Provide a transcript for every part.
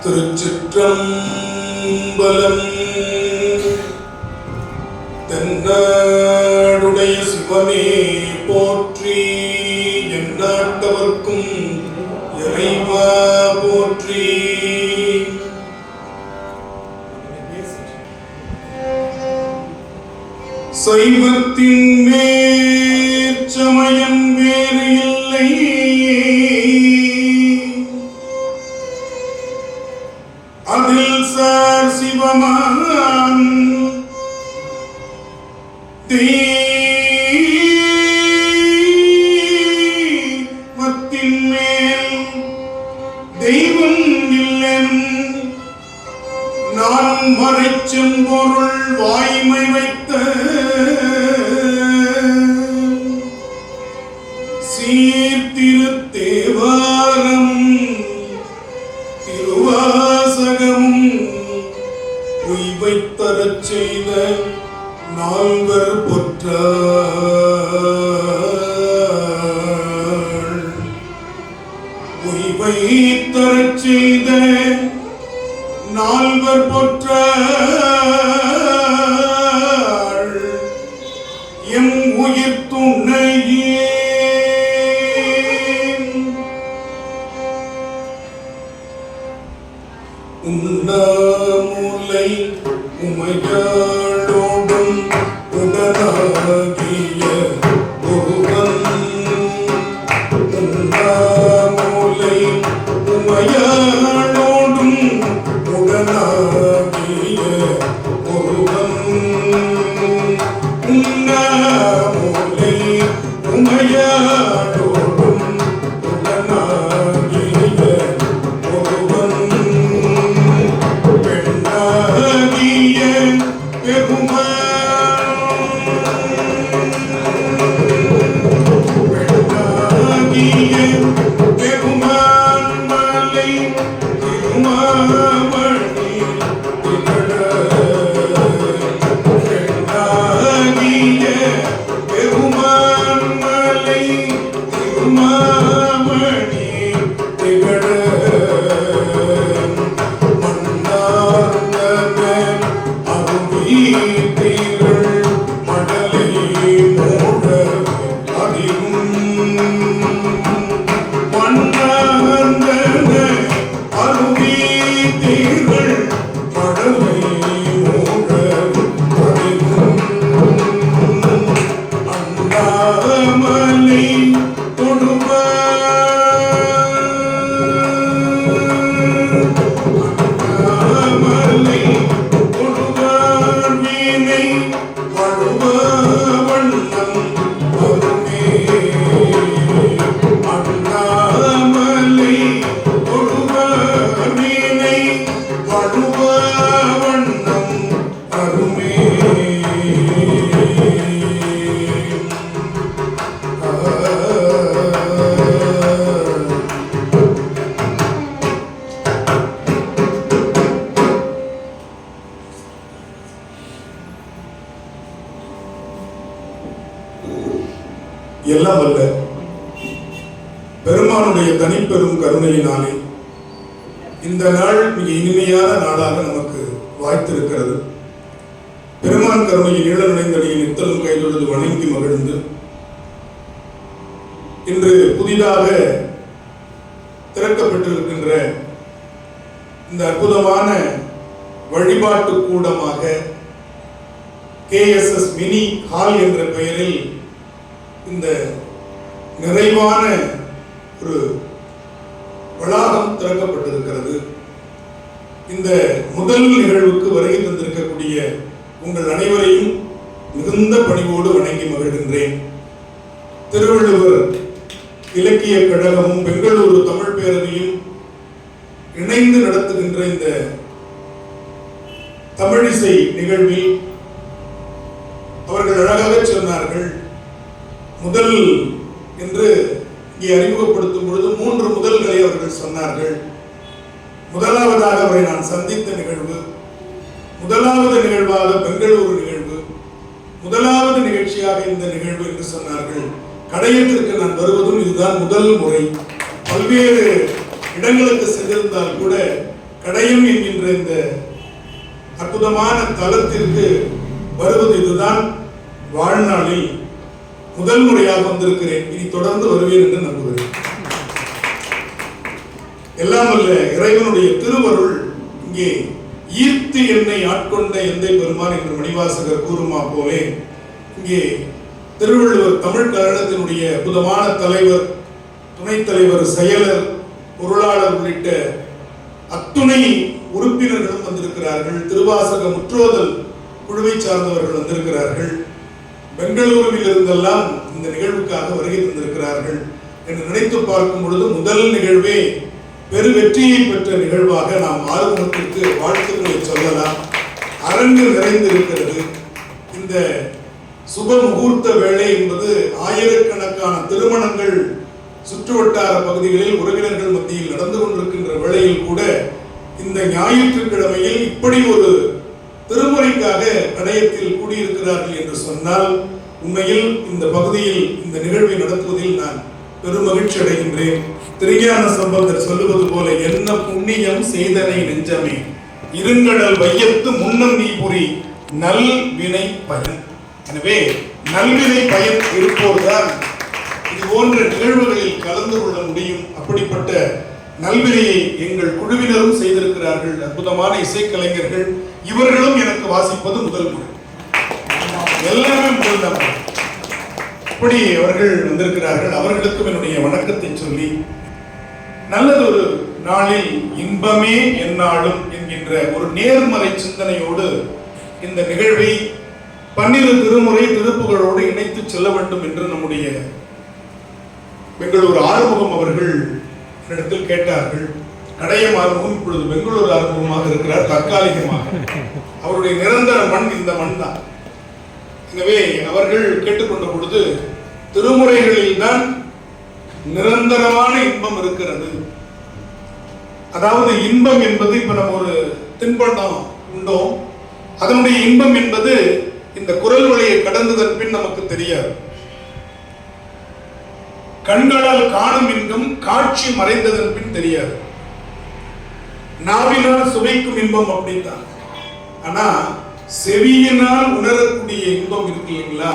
திருச்சிற்றம்பலம். தென்னாடுடைய சிவமே போற்றி, எந்நாட்டவர்க்கும் இறைவா போற்றி. சைவத்தின் மேற்சமயம் வேறு இல்லை, அதில் சார் சிவமான் தெய்வத்தின் மேல் தெய்வம் இல்லன் நான் மறைச்செம்பொருள் வாய்மை வைத்த சீர்திருத்தேவாரம் திருவாசகம் உய்வைத்தரச் செய்த நால்வர் பொற்றாள். உய்வைத்தரச் செய்த நால்வர் பொற்றாள் எம் உயிர் துணையே. உண்ணாமுலை உமையாளோடும் உடனாகிய ஒருவன். உண்ணாமுலை உமையாளோடும் உடனாகிய ஒருவன். உண்ணாமுலை உமையாளோடும் உடனாகிய ஒருவன். பெண்ணாகிய பெருமான், பெண்ணாகிய பெருமான் மலை திருமாமணி திகழ. பெண்ணாகிய பெருமான் மலை திருமாமணி திகழ. எல்லாம் அல்ல பெருமானுடைய தனிப்பெரும் கருணையினாலே இந்த நாள் மிக இனிமையான நாளாக நமக்கு வாய்த்திருக்கிறது. பெருமான் கருணையின் ஈழநிலைந்தடியில் நித்தலும் கைதொழுது வணங்கி மகிழ்ந்து இன்று புதிதாக திறக்கப்பட்டிருக்கின்ற இந்த அற்புதமான வழிபாட்டு கூடமாக KSS மினி ஹால் என்ற பெயரில் இந்த நிறைவான ஒரு வளாகம் திறக்கப்பட்டிருக்கிறது. இந்த முதல் நிகழ்வுக்கு வருகை தந்திருக்கக்கூடிய உங்கள் அனைவரையும் மிகுந்த பணிவோடு வணங்கி மகிழ்கின்றேன். திருவள்ளுவர் இலக்கிய கழகமும் பெங்களூரு தமிழ் பேரவையும் இணைந்து நடத்துகின்ற இந்த தமிழிசை நிகழ்வில் அவர்கள் அழகாக சொன்னார்கள். முதல் என்று இங்கே அறிமுகப்படுத்தும் பொழுது 3 முதல்களை அவர்கள் சொன்னார்கள். முதலாவதாக அவரை நான் சந்தித்த நிகழ்வு, முதலாவது நிகழ்வாக பெங்களூரு நிகழ்வு, முதலாவது நிகழ்ச்சியாக இந்த நிகழ்வு என்று சொன்னார்கள். கடையத்திற்கு நான் வருவதும் இதுதான் முதல் முறை. பல்வேறு இடங்களுக்கு சென்றிருந்தால் கூட கடையம் என்கின்ற இந்த அற்புதமான தலத்திற்கு வருவது இதுதான் வாழ்நாளில் முதல் முறையாக வந்திருக்கிறேன். இனி தொடர்ந்து வருவேன் என்று நம்புகிறேன். எல்லாம் அல்ல இறைவனுடைய திருவருள் இங்கே ஈர்த்து என்னை ஆட்கொண்ட எந்தை பெருமான் என்று மணிவாசகர் கூறுமா போலே இங்கே திருவள்ளுவர் தமிழ் கழகத்தினுடைய அற்புதமான தலைவர், துணைத் தலைவர், செயலர், பொருளாளர் உள்ளிட்ட அத்துணை உறுப்பினர்களும் வந்திருக்கிறார்கள். திருவாசக முற்றோதல் குழுவை சார்ந்தவர்கள் வந்திருக்கிறார்கள். பெங்களூருவில் இருந்தெல்லாம் இந்த நிகழ்வுக்காக வருகை தந்திருக்கிறார்கள் என்று நினைத்து பார்க்கும் பொழுது முதல் நிகழ்வே பெரு வெற்றியை பெற்ற நிகழ்வாக நாம் ஆறுமுகத்திற்கு வாழ்த்துக்களை சொல்லலாம். அரங்கு நிறைந்திருக்கிறது. இந்த சுப முகூர்த்த வேளை என்பது ஆயிரக்கணக்கான திருமணங்கள் சுற்றுவட்டார பகுதிகளில் உறவினர்கள் மத்தியில் நடந்து கொண்டிருக்கின்ற வேளையில் கூட இந்த ஞாயிற்றுக்கிழமையில் இப்படி ஒரு திருமுறைக்காக கடையத்தில் கூடியிருக்கிறார்கள் என்று சொன்னால் உண்மையில் இந்த பகுதியில் இந்த நிகழ்வை நடத்துவதில் நான் பெரும் மகிழ்ச்சி அடைகின்றேன். திருஞான சம்பந்தர் சொல்லுவது போல, என்ன புண்ணியம் செய்தனை நெஞ்சமே இருங்கடல் வையத்து முன்னம் நீ புரி நல் வினை பயன். எனவே நல்வினை பயன் இருப்போர்தான் இது போன்ற நிகழ்வுகளில் கலந்து கொள்ள முடியும். அப்படிப்பட்ட நல்வினையை எங்கள் குழுவினரும் செய்திருக்கிறார்கள். அற்புதமான இசைக்கலைஞர்கள். இவர்களும் எனக்கு வாசிப்பது முதல் முறை, எல்லாமே முதல் முறை. அப்படி அவர்கள் வந்திருக்கிறார்கள். அவர்களுக்கும் என்னுடைய வணக்கத்தை சொல்லி, நல்லதொரு நாளில் இன்பமே எந்நாளும் என்கின்ற ஒரு நேர்மறை சிந்தனையோடு இந்த நிகழ்வை 12 திருமுறை திருப்புகளோடு இணைத்து செல்ல வேண்டும் என்று நம்முடைய பெங்களூர் ஆறுமுகம் அவர்கள் இடத்தில் கேட்டார்கள். கடையம் ஆறுமுகம் இப்பொழுது பெங்களூர் ஆறுமுகமாக இருக்கிறார் தற்காலிகமாக. அவருடைய நிரந்தர மண் இந்த மண் தான். எனவே அவர்கள் கேட்டுக்கொண்ட பொழுது திருமுறைகளில் தான் நிரந்தரமான இன்பம் இருக்கிறது. அதாவது இன்பம் என்பது இப்ப நம்ம ஒரு தின்பண்டம் உண்டோம், அதனுடைய இன்பம் என்பது இந்த குரல் வழியை கடந்ததன் பின் நமக்கு தெரியாது. கண்களால் காணும் இன்பம் காட்சி மறைந்ததன் பின் தெரியாது. நாவினால் சுவைக்கும் இன்பம் அப்படித்தான். ஆனா செவியினால் உணரக்கூடிய இன்பம் இருக்கு இல்லைங்களா,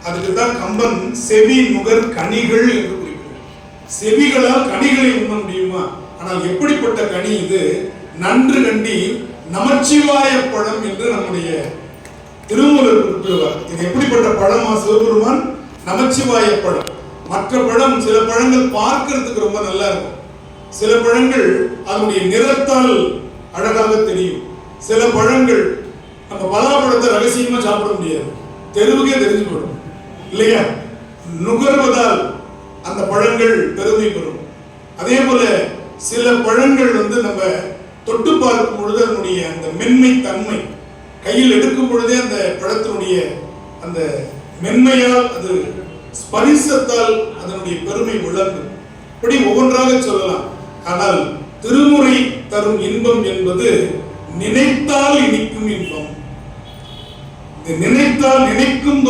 அதுக்குதான் கம்பன் செவி நுகர் கனிகள் என்று குறிப்பிட்டார். செவிகளால் கனிகளை உண்ண முடியுமா? ஆனால் எப்படிப்பட்ட கனி இது? நன்று கண்டி நமச்சிவாய பழம் என்று நம்முடைய திருமூலர் குறிப்பிடுவார். இது எப்படிப்பட்ட பழமா சிவபெருமான்? நமச்சிவாய பழம். மற்ற பழம், சில பழங்கள் பார்க்கிறதுக்கு ரொம்ப நல்லா இருக்கும், சில பழங்கள் அதனுடைய நிறத்தால் அழகாக தெரியும். சில பழங்கள் நம்ம பலாப்பழத்தை ரகசியமா சாப்பிட முடியாது, தெருவுக்கே தெரிஞ்சு போடும் இல்லையா? நுகர்வதால் அந்த பழங்கள் பெருமை பெறும். அதே போல சில பழங்கள் நம்ம தொட்டு பார்க்கும் பொழுது அதனுடைய அந்த மென்மை தன்மை, கையில் எடுக்கும் பொழுதே அந்த பழத்தினுடைய அந்த மென்மையால், அது ஸ்பரிசத்தால் அதனுடைய பெருமை விளங்கும். இப்படி ஒவ்வொன்றாக சொல்லலாம். ஆனால் திருமுறை தரும் இன்பம் என்பது நினைத்தால் இனிக்கும் இன்பம். நினைத்தால் நினைக்கும்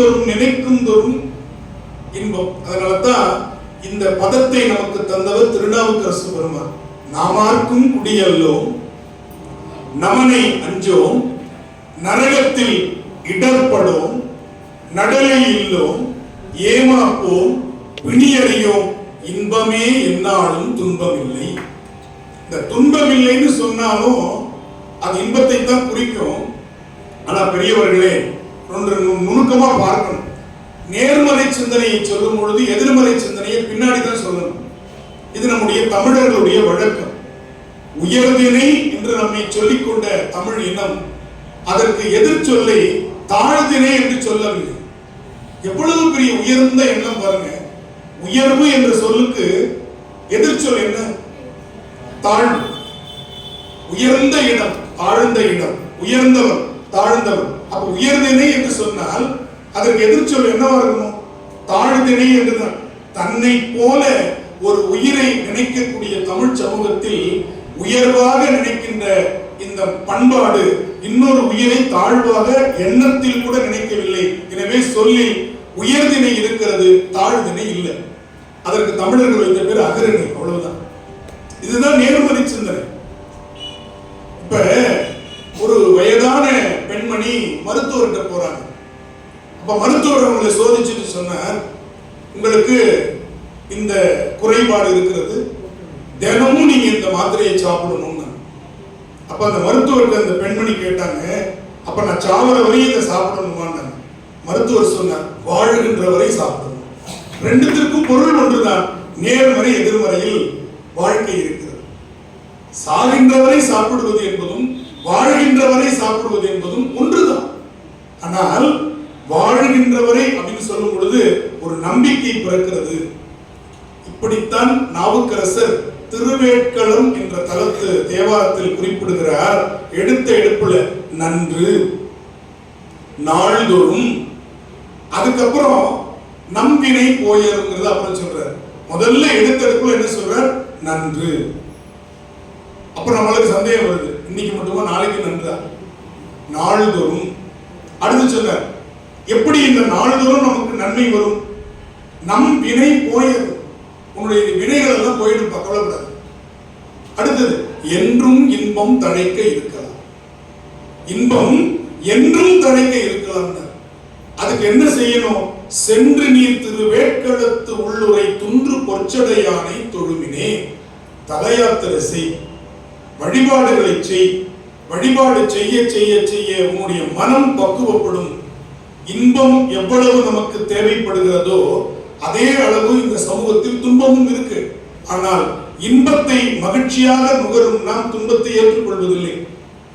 தோறும் இன்பம். அதனாலதான் இந்த பதத்தை நமக்கு தந்தவர் திருநாவுக்கரசு பெருமான். நாமார்க்கும் குடியல்லோம் நமனை அஞ்சோம் நரகத்தில் இடர்படோம் நடலை இல்லோம் ஏமாப்போம் பிணியறியோம் இன்பமே எந்நாளும் துன்பம் இல்லை. இந்த துன்பம் இல்லைன்னு சொன்னாலும் அது இன்பத்தை தான் குறிக்கும். ஆனா பெரியவர்களே, ஒன்று நுணுக்கமா பார்க்கணும். நேர்மறை சிந்தனையை சொல்லும் பொழுது எதிர்மறை சிந்தனையை பின்னாடி தான் சொல்லணும். இது நம்முடைய தமிழர்களுடைய வழக்கம். உயர்தினை என்று நம்மை சொல்லிக்கொண்ட தமிழ் இனம் அதற்கு எதிர்ச்சொல்லை தாழ்தினை என்று சொல்லவில்லை. எவ்வளவு பெரிய உயர்ந்த எண்ணம் பாருங்க. உயர்வு என்ற சொல்லுக்கு எதிர்ச்சொல் என்ன? தாழ்வு. உயர்ந்த இடம், தாழ்ந்த இடம், உயர்ந்தவர், தாழ்ந்தவர். அப்ப உயர்தினை என்று சொன்னால் அதற்கு எதிர்ச்சொல் என்னவா இருக்கணும்? தாழ்தினை என்றுதான். தன்னை போல ஒரு உயிரை நினைக்கக்கூடிய தமிழ் சமூகத்தில் உயர்வாக நினைக்கின்ற இந்த பண்பாடு இன்னொரு உயிரை தாழ்வாக எண்ணத்தில் கூட நினைக்கவில்லை. எனவே சொல்லில் உயர்தினை இருக்கிறது, தாழ்தினை இல்லை. அதற்கு தமிழர்கள் வைத்த பேர் அகரணி, அவ்வளவுதான். இதுதான் நேர்மறை சிந்தனை. அவங்களை சோதிச்சுட்டு சொன்னார், உங்களுக்கு இந்த குறைபாடு இருக்கிறது, தினமும் நீங்க இந்த மாத்திரையை சாப்பிடணும்னு. அப்ப அந்த மருத்துவருக்கு அந்த பெண்மணி கேட்டாங்க, அப்ப நான் சாவர வரையும் இதை சாப்பிடணுமான்னு. மருத்துவர் சொன்னார், வாழ்கின்ற வரை சாப்பிடணும். ரெண்டுத்திற்கும் பொருள் ஒன்றுதான், நேர்மறை எதிர்மறையில் வாழ்க்கை இருக்கிறது. சாகின்றவரை சாப்பிடுவது என்பதும் வாழ்கின்றவரை சாப்பிடுவது என்பதும் ஒன்றுதான். ஆனால் வாழ்கின்றவரை அப்படின்னு சொல்லும் பொழுது ஒரு நம்பிக்கை பிறக்கிறது. இப்படித்தான் நாவுக்கரசர் திருவேட்களம் என்ற தலத்து தேவாரத்தில் குறிப்பிடுகிறார். எடுத்த எடுப்புல நன்று, நாள்தோறும், அதுக்கப்புறம் நம்பினை போயருங்கிறது அப்புறம் சொல்றார். முதல்ல எடுத்த எடுப்புல என்ன சொல்றார்? நன்று. அப்புறம் நம்மளுக்கு சந்தேகம் வருது, இன்னைக்கு மட்டுமா நாளைக்கு நன்றா? நாள்தோறும். அடுத்து சொல்றார், எப்படி இந்த நாள்தோறும் நமக்கு நன்மை வரும்? நம் வினை போயரும், உன்னுடைய வினைகள் எல்லாம் போயிடும், கவலைப்படாது. அடுத்தது, என்றும் இன்பம் தழைக்க இருக்கலாம். இன்பம் என்றும் தழைக்க இருக்கலாம். அதுக்கு என்ன செய்யணும்? சென்று நீர் திருவேட்களத்து உள்ளுரை துன்று பொற்சடையானை தொழுமினே. தலையாத்திரை செய், வழிபாடுகளை செய். வழிபாடு செய்ய செய்ய செய்ய உன்னுடைய மனம் பக்குவப்படும். இன்பம் எவ்வளவு நமக்கு தேவைப்படுகிறதோ அதே அளவு இந்த சமூகத்தில் துன்பமும் இருக்கு. ஆனால் இன்பத்தை மகிழ்ச்சியாக நுகரும் நாம் துன்பத்தை ஏற்றுக்கொள்வதில்லை.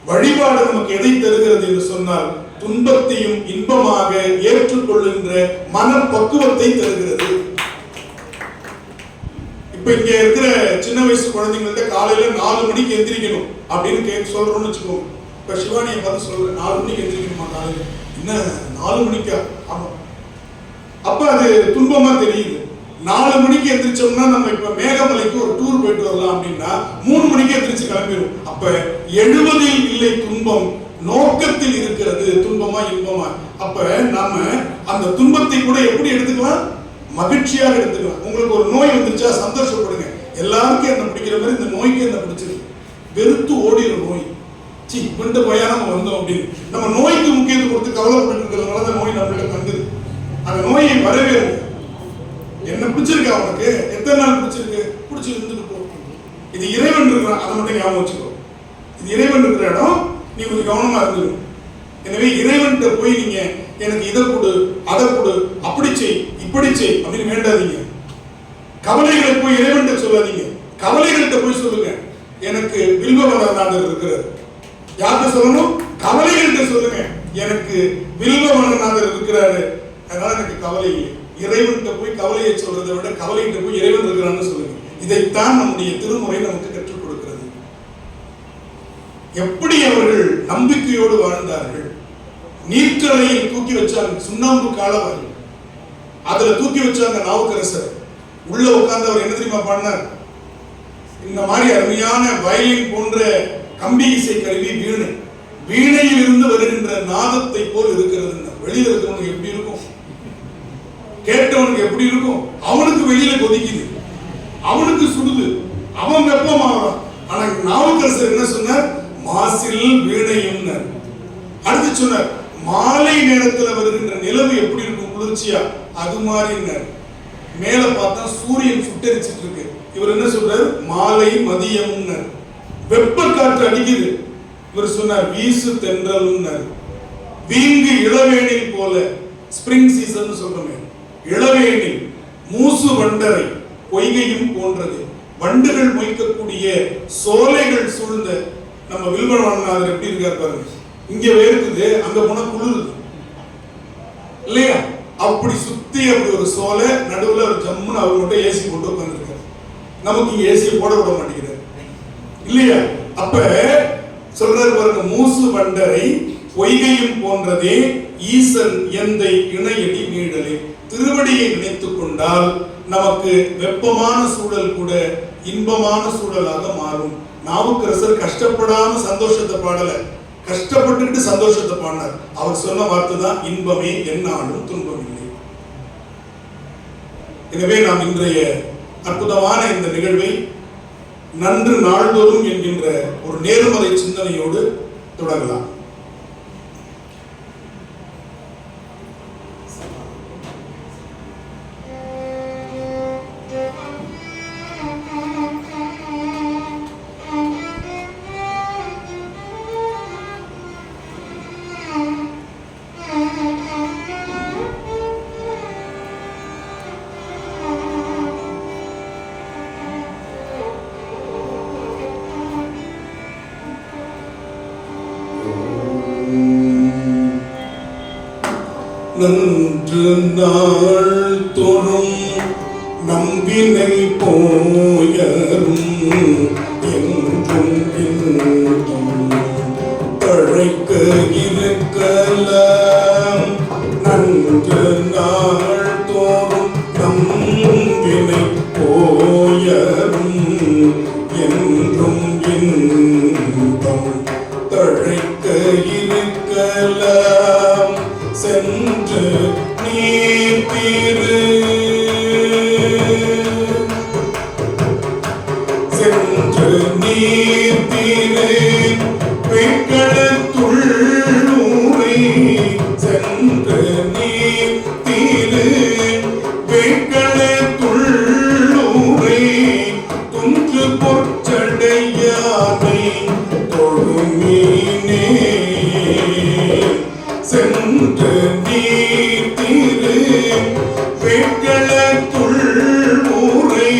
வழிபாடு நமக்கு எதை தருகிறது என்று சொன்னால் துன்பத்தையும் இன்பமாக ஏற்றுக்கொள்கின்ற மனப்பக்குவத்தை தருகிறது. இப்ப இங்க இருக்கிற சின்ன வயசு குழந்தைங்கள்ட்ட காலையில 4 மணிக்கு எந்திரிக்கணும் அப்படின்னு சொல்றோம்னு வச்சுக்கோங்க. இப்ப சிவானியை பார்த்து சொல்றேன், 4 மணிக்கு எந்திரிக்கணுமா காலையில? என்ன 4 மணிக்கா? ஆமா. அப்ப அது துன்பமா தெரியுது. 4 மணிக்கு எந்திரிச்சோம்னா நம்ம இப்ப மேகமலைக்கு ஒரு டூர் போயிட்டு வரலாம் அப்படின்னா 3 மணிக்கு எந்திரிச்சு கிளம்பிடும். அப்ப 70 இல்லை துன்பம், நோக்கத்தில் இருக்கிறது. துன்பமா இன்பமா? அப்ப நாம அந்த துன்பத்தை கூட எப்படி எடுத்துக்கலாம்? மகிழ்ச்சியாக எடுத்துக்கலாம். உங்களுக்கு ஒரு நோய் வந்துச்சா சந்தோஷப்படுங்க. எல்லாருக்கும் என்ன பிடிக்கிற மாதிரி இந்த நோய்க்கு என்ன பிடிச்சிருக்கு? வெறுத்து ஓடிற நோய். சி இப்ப போயா நம்ம வந்தோம் அப்படின்னு நம்ம நோய்க்கு முக்கியத்துவம் கொடுத்து கவலைப்பட்டு அந்த நோய் நம்மகிட்ட தங்குது. அந்த நோயை வரவேற்க என்ன பிடிச்சிருக்கா உனக்கு? எத்தனை நாள் பிடிச்சிருக்கு? பிடிச்சி இருந்துட்டு போ. இது இறைவன் இருக்கிறான், அதை மட்டும் ஞாபகம் வச்சுக்கோ. இது இறைவன் இருக்கிற இடம், நீ கொஞ்சம் கவனமா இருந்து. எனவே இறைவன்கிட்ட போய் நீங்க எனக்கு இதை கொடு, அதை கொடு, அப்படி செய், இப்படி செய் அப்படின்னு வேண்டாதீங்க. கவலைகளை போய் இறைவன்கிட்ட சொல்லாதீங்க. கவலைகள்கிட்ட போய் சொல்லுங்க, எனக்கு வில்வவனநாதர் இருக்கிறார். யார்கிட்ட சொல்லணும்? கவலைகள்கிட்ட சொல்லுங்க, எனக்கு வில்வவனநாதர் இருக்கிறாரு, அதனால எனக்கு கவலை இல்லை. இறைவன்கிட்ட போய் கவலையை சொல்றதை விட கவலைகிட்ட போய் இறைவன் இருக்கிறான்னு சொல்லுங்க. இதைத்தான் நம்முடைய திருமுறை நமக்கு கற்றுக் கொடுக்கிறது. எப்படி அவர்கள் நம்பிக்கையோடு வாழ்ந்தார்கள். நீர்த்தலையில் தூக்கி வச்சாங்க, சுண்ணாம்பு காலவாரி அதுல தூக்கி வச்சாங்க நாவுக்கரசர். உள்ள உட்கார்ந்து அவர் என்ன தெரியுமா பண்ணார்? இந்த மாதிரி அருமையான வயலின் போன்ற கம்பி இசை கருவி வீணை, வீணையில் இருந்து வருகின்ற நாதத்தை போல் இருக்கிறது. வெளியில இருக்கிறவனுக்கு எப்படி இருக்கும்? கேட்டவனுக்கு எப்படி இருக்கும்? அவனுக்கு வெளியில கொதிக்குது, அவனுக்கு சுடுது, அவன் வெப்பமாகறான். ஆனா நாவுக்கரசர் என்ன சொன்னார்? மாசில் வீணையும். அடுத்து சொன்னார், மாலை நேரத்தில் வருகின்ற நிலவு எப்படி இருக்கும்? குளிர்ச்சியா, அது மாதிரி. மேல பார்த்தா சூரியன் சுட்டரிச்சிட்டு இருக்கு. இவர் என்ன சொல்றாரு? மாலை மதியம். வெப்ப காற்று அடிக்குது. இவர் சொன்னார் வீசு தென்றல். வீங்கு இளவேனில் போல, ஸ்பிரிங் சீசன் சொல்றோமே, இளவேனில் மூசு வண்டரை பொய்கையும் போன்றது. வண்டுகள் மொய்க்கக்கூடிய சோலைகள் சூழ்ந்த நம்ம வில்வவனநாதர் எப்படி இருக்கார் பாருங்க. இங்க வேர்க்குது, அங்க போனா குளிருது இல்லையா? அப்படி சுத்தி அப்படி ஒரு சோலை, நடுவுல ஒரு ஜம்முன்னு அவர் மட்டும் ஏசி போட்டு உட்கார்ந்துருக்காரு. நமக்கு இங்க ஏசி போட விட மாட்டேங்கிறார் இல்லையா? அப்ப சொல்றாரு பாருங்க, மூசு வண்டரை பொய்கையும் போன்றதே ஈசன் எந்தை இணையடி நீடலே. திருவடியை நினைத்துக் கொண்டால் நமக்கு வெப்பமான சூழல் கூட இன்பமான சூழலாக மாறும். நாவுக்கரசர் கஷ்டப்படாம சந்தோஷத்தை பாடல, கஷ்டப்பட்டுக்கிட்டு சந்தோஷத்தை பாடினார். அவர் சொன்ன வார்த்தை தான், இன்பமே என்னாலும் துன்பம் இல்லை. எனவே நாம் இன்றைய அற்புதமான இந்த நிகழ்வை நன்று நாள்தோறும் என்கின்ற ஒரு நேர்மறை சிந்தனையோடு தொடங்கலாம். நன்று நாள் தோறும் நம்பினை போயரும் என்றும் இன்பம் தழைக்க இருக்கலாம். நன்று நாள் தோறும் நம்பினை போயரும் என்றும் இன்பம் தழைக்க இருக்கலாம். சென்று நீர் தீரு சென்று நீர் தீரு வெண்கலத்துள்ளூரை சென்று நீர் தீரு வெண்கலத்துள்ளூரை துன்று பொற்சடையானை தொழுமீனே சென்று நீர் தீரு வெண்கலத்துள்ளூரை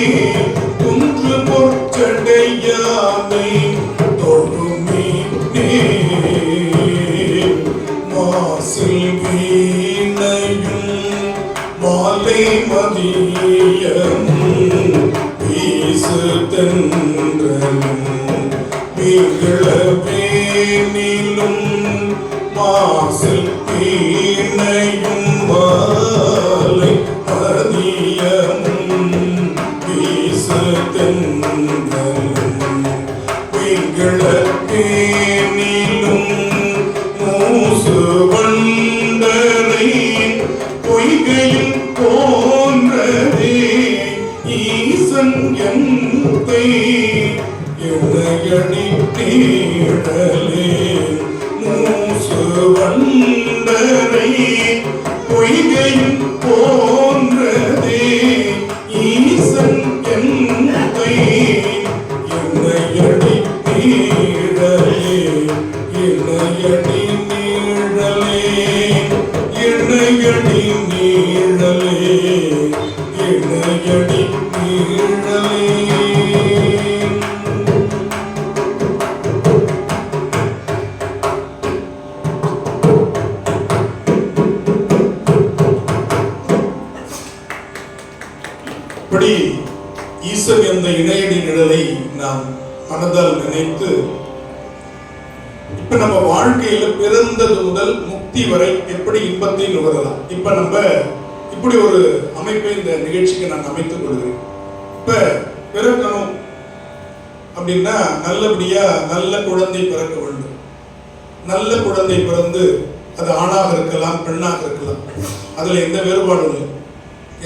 துன்று பொற்சடையானை தொழுமீனே மாசில் வீணையும் மாலை மதியமும் வீசு தென்றலும் வீழவேனிலும் மாசில் வீணையும் மாலை மதியமும் வீசு தென்றலும் வீழவேனிலும் மூசு வண்டரை பொய்கையில் போன்றதே ஈசன் எந்தை இணையடி நீழலே மூசு வண்டரை பொய்கையில் போன்றதே ஈசன் எந்தை இணையடி நீழலே இணையடி நீழலே இணையடி நீழலே இணையடி நீழலே. இப்படி ஈசன் என்ற இணையடி நிழலை நாம் மனதால் நினைத்து இப்ப நம்ம வாழ்க்கையில பிறந்தது முதல் முக்தி வரை எப்படி இன்பத்தை நுகரலாம். இப்ப நம்ம இப்படி ஒரு அமைப்பை இந்த நிகழ்ச்சிக்கு நான் அமைத்துக் கொள்கிறேன். இப்ப பிறக்கணும் அப்படின்னா நல்லபடியா நல்ல குழந்தை பிறக்க வேண்டும். நல்ல குழந்தை பிறந்து அது ஆணாக இருக்கலாம் பெண்ணாக இருக்கலாம், அதுல எந்த வேறுபாடும் இல்லை.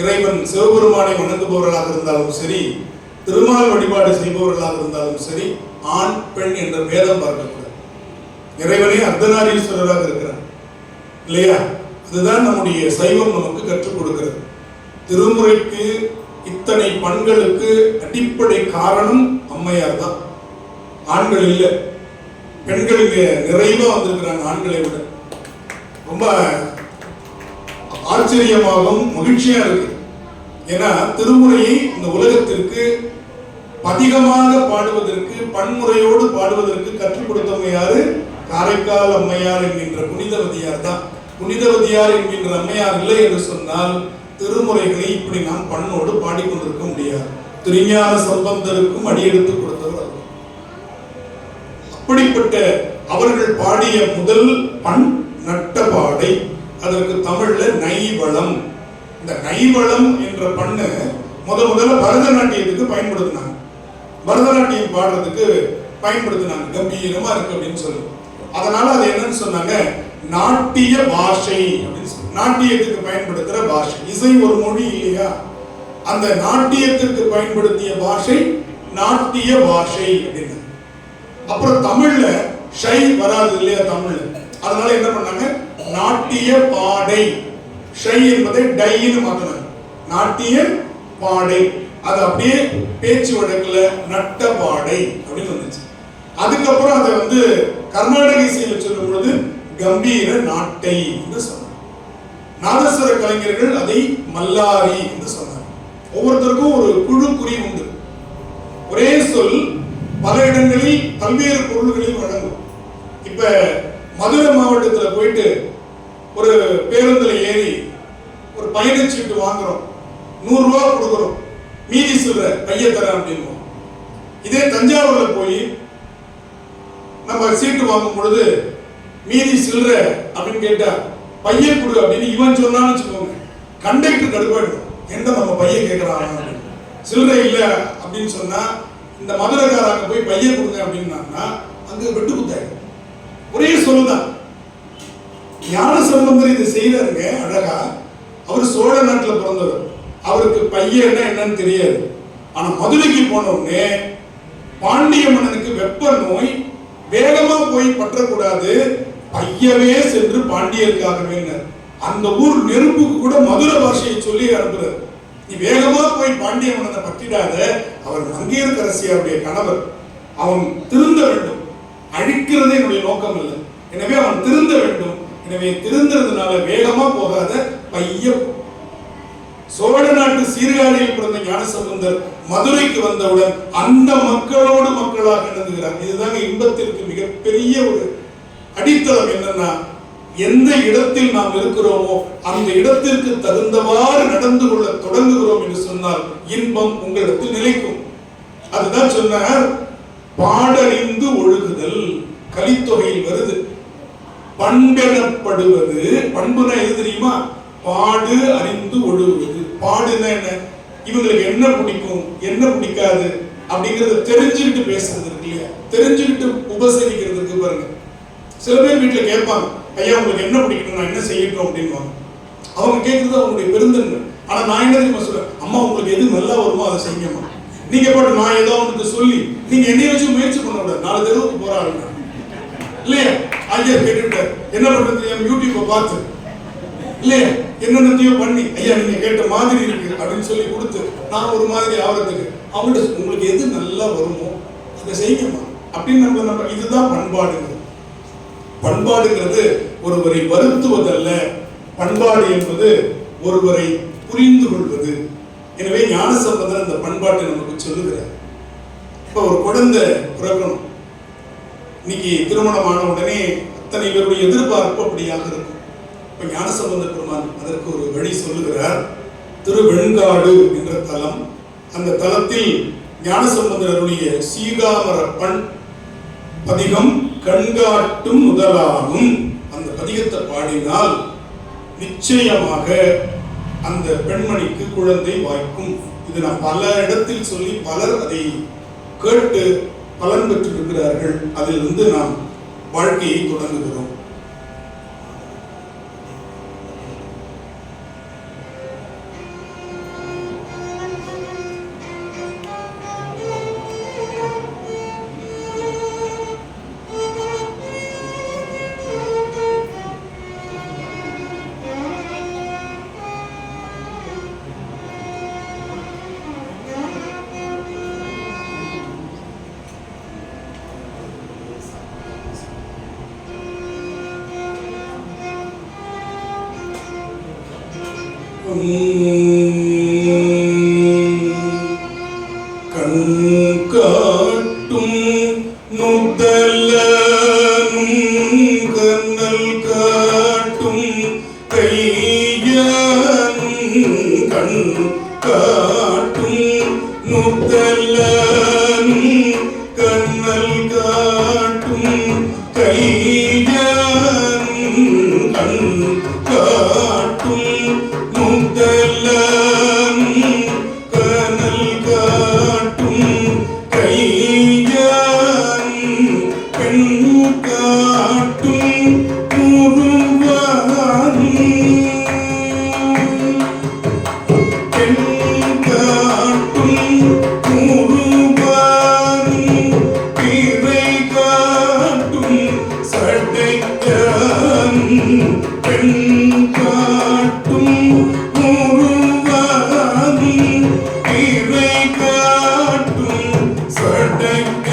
இறைவன் சிவபெருமானை வணங்குபவர்களாக இருந்தாலும் சரி, திருமால் வழிபாடு செய்பவர்களாக இருந்தாலும் சரி, ஆண் பெண் என்ற பேதம் பார்க்கக்கூடாது. இறைவனே அர்த்தநாரீஸ்வரராக இருக்கிறார் இல்லையா? அதுதான் நம்முடைய சைவம் நமக்கு கற்றுக் கொடுக்கிறது. திருமுறைக்கு இத்தனை பண்களுக்கு அடிப்படை காரணம் அம்மையார் தான், ஆண்கள் இல்லை. பெண்கள் நிறைவா வந்திருக்கிறாங்க ஆண்களை விட. ரொம்ப ஆச்சரியமாகவும் மகிழ்ச்சியா இருக்கு. ஏன்னா திருமுறையை இந்த உலகத்திற்கு அதிகமாக பாடுவதற்கு, பன்முறையோடு பாடுவதற்கு கற்றுக் கொடுத்தவங்க யாரு? காரைக்கால் அம்மையார் என்கின்ற புனிதவதியார் தான். புனிதவதியார் என்கின்ற அம்மையார் இல்லை என்று சொன்னால் திருமுறைகளை இப்படி நாம் பண்ணோடு பாடிக்கொண்டிருக்க முடியாது. திருஞான சம்பந்தருக்கும் அடியெடுத்து கொடுத்தவர். அப்படிப்பட்ட அவர்கள் பாடிய முதல் பண் நட்டபாடை, அதற்கு தமிழ்ல நைவளம். இந்த நைவளம் என்ற பண்ணு முதல்ல பரதநாட்டியத்துக்கு பயன்படுத்தினாங்க. பரதநாட்டியம் பாடுறதுக்கு பயன்படுத்தினாங்க, கம்பீரமா இருக்கு அப்படின்னு சொல்லி. அதனால அது என்னன்னு சொன்னாங்க, நாட்டிய பாஷை அப்படின்னு சொல்லி. நாட்டியத்துக்கு பயன்படுத்துற பாஷை, இசை ஒரு மொழி இல்லையா, அந்த நாட்டியத்திற்கு பயன்படுத்திய பாஷை நாட்டிய பாஷை அப்படின்னு. அப்புறம் தமிழ்ல ஷை வராது இல்லையா தமிழ்ல, அதனால என்ன பண்ணாங்க, நாட்டிய பாடை. ஷை என்பதை டைன்னு மாத்தினாங்க, நாட்டிய பாடை. அது அப்படியே பேச்சு வழக்குல நட்ட பாடை அப்படின்னு வந்துச்சு. அதுக்கப்புறம் அதை கர்நாடக இசையில சொல்லும் பொழுது கம்பீர நாட்டை என்று சொன்னார். நாதஸ்வர கலைஞர்கள் அதை மல்லாரி என்று சொன்னார். ஒவ்வொருத்தருக்கும் ஒரு குழு குறி உண்டு. ஒரே சொல் பல இடங்களில் பல்வேறு பொருள்களில் வழங்கும். இப்ப மதுரை மாவட்டத்தில் போயிட்டு ஒரு பேருந்துல ஏறி ஒரு பயணச்சீட்டு வாங்குறோம், 100 ரூபாய் கொடுக்குறோம், மீதி சில்லற பைய தரேன் அப்படின்னு. இதே தஞ்சாவூர்ல போய் நம்ம சீட்டு வாங்கும் பொழுது மீதி சில்லற அப்படின்னு கேட்டா பைய கொடு அப்படின்னு இவன் சொன்னான்னு வச்சுக்கோங்க, கண்டக்டர் கடுப்பாயிடும். எந்த நம்ம பைய கேட்கறான், சில்லறை இல்ல அப்படின்னு சொன்னா இந்த மதுரைக்காரங்க போய் பைய கொடுங்க அப்படின்னா அங்க வெட்டு குத்தாயிடும். ஒரே சொல்லுதான். ஞானசம்பந்தர் இதை செய்யறாருங்க அழகா. அவர் சோழ நாட்டில் பிறந்தவர், அவருக்கு பையன்னா என்னன்னு தெரியாது. ஆனா மதுரைக்கு போன உடனே பாண்டிய மன்னனுக்கு வெப்ப நோய், வேகமா போய் பற்றக்கூடாது, பையவே சென்று பாண்டியருக்காகவே அந்த ஊர் நெருப்புக்கு கூட மதுரை பாஷையை சொல்லி அனுப்புறாரு. நீ வேகமா போய் பாண்டிய மன்னனை பற்றிடாத, அவர் மங்கையர்க்கரசியாருடைய கணவர், அவன் திருந்த வேண்டும், அழிக்கிறதே என்னுடைய நோக்கம் இல்லை, எனவே அவன் திருந்த வேண்டும், எனவே திருந்ததுனால வேகமா போகாத பைய. சோழ நாட்டு சீர்காழியில் பிறந்த ஞானசம்பந்தர் மதுரைக்கு வந்தவுடன் அந்த மக்களோடு மக்களாக இணங்குகிறார். இதுதாங்க இன்பத்திற்கு மிகப்பெரிய ஒரு அடித்தளம். என்னன்னா, எந்த இடத்தில் நாம் இருக்கிறோமோ அந்த இடத்திற்கு தகுந்தவாறு நடந்து கொள்ள தொடங்குகிறோம் என்று சொன்னால் இன்பம் உங்களிடத்தில் நிலைக்கும். அதுதான் சொன்னார், பாடறிந்து ஒழுகுதல். கலித்தொகையில் வருது. பண்பெனப்படுவது, பண்புனா எது தெரியுமா? பாடு அறிந்து ஒழுகுவது. பாடுனா என்ன? இவங்களுக்கு என்ன பிடிக்கும் என்ன பிடிக்காது அப்படிங்கறத தெரிஞ்சுக்கிட்டு பேசுறது இருக்கு இல்லையா, தெரிஞ்சுக்கிட்டு உபசரிக்கிறதுக்கு பாருங்க. சில பேர் வீட்டுல கேட்பாங்க, ஐயா உங்களுக்கு என்ன பிடிக்கணும், நான் என்ன செய்யட்டும் அப்படின்னு. அவங்க கேட்கறது அவங்களுடைய பெருந்தன்மை. ஆனா நான் என்ன தெரியுமா சொல்றேன், அம்மா உங்களுக்கு எது நல்லா வருமோ அதை செய்யமா. நீங்க பாட்டு நான் ஏதோ உங்களுக்கு சொல்லி நீங்க என்னைய வச்சு முயற்சி பண்ண விட 4 தெருவுக்கு போறாங்க இல்லையா. ஐயா கேட்டுட்டு என்ன பண்றது, யூடியூப்பை பார்த்து இல்லையா என்னென்னத்தையோ பண்ணி, ஐயா நீங்க கேட்ட மாதிரி இருக்கு அப்படின்னு சொல்லி கொடுத்து நான் ஒரு மாதிரி ஆகிறதுக்கு அவங்கள்ட்ட உங்களுக்கு எது நல்லா வருமோ அதை செய்யமா அப்படின்னு நம்ம இதுதான் பண்பாடுங்கிறது. பண்பாடுங்கிறது ஒருவரை வருத்துவதல்ல, பண்பாடு என்பது ஒருவரை புரிந்து கொள்வது. எனவே ஞானசம்பந்தர் அந்த பண்பாட்டை நமக்கு சொல்லுகிறார். இப்ப ஒரு குழந்தை பிறக்கணும், இன்னைக்கு திருமணமான உடனே அத்தனை பேருடைய எதிர்பார்ப்பு அப்படியாக இருக்கும். இப்ப ஞானசம்பந்த பெருமான் அதற்கு ஒரு வழி சொல்லுகிறார். திருவெண்காடு என்ற தலம், அந்த தலத்தில் ஞானசம்பந்தருடைய சீகாமரப்பன் பதிகம் கண்காட்டும் முதலாகும் அந்த பதிகத்தை பாடினால் நிச்சயமாக அந்த பெண்மணிக்கு குழந்தை வாய்க்கும். இது நான் பல இடத்தில் சொல்லி பலர் அதை கேட்டு பலன் பெற்றிருக்கிறார்கள். அதிலிருந்து நாம் வாழ்க்கையை தொடங்குகிறோம். கண்காட்டும் நுதலனும் கண்ணல் காட்டும் கையனும் கண்காட்டும் நுதலனும் கண்ணல் காட்டும் கையனும் கண்காட்டும் Birthday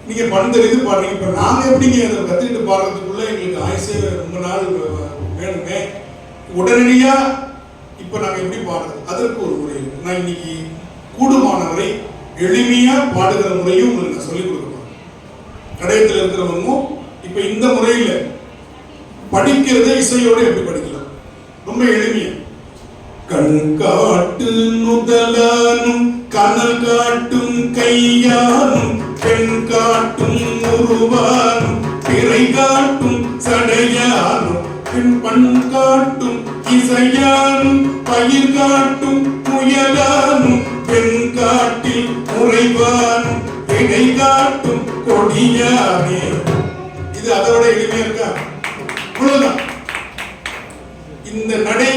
நீங்க பண்றது பாடுறீங்க. இப்ப நாங்க எப்படிங்க அதை கத்துக்கிட்டு பாடுறதுக்குள்ள எங்களுக்கு ஆயுசே ரொம்ப நாள் வேணுமே. உடனடியா இப்ப நாங்க எப்படி பாடுறது, அதற்கு ஒரு முறை இருக்கு. நான் இன்னைக்கு கூடுமானவரை எளிமையா பாடுகிற முறையும் உங்களுக்கு நான் சொல்லிக் கொடுக்க போறேன். கடையத்தில் இருக்கிறவங்களும் இப்ப இந்த முறையில படிக்கிறத இசையோடு எப்படி படிக்கலாம், ரொம்ப எளிமையா. கண் காட்டு நுதலானும் கனல் காட்டும் கையானும் பெண் காட்டும் உருவானும் பிறை காட்டும் சடையானும் பண் காட்டும் இசையானும் பயிர் காட்டும் முயலானும் பெண் காட்டில் முறைவானும் இடை காட்டும் கொடியானே. இது அதோட எளிமையா இருக்கா? இவ்வளவுதான். இந்த நடை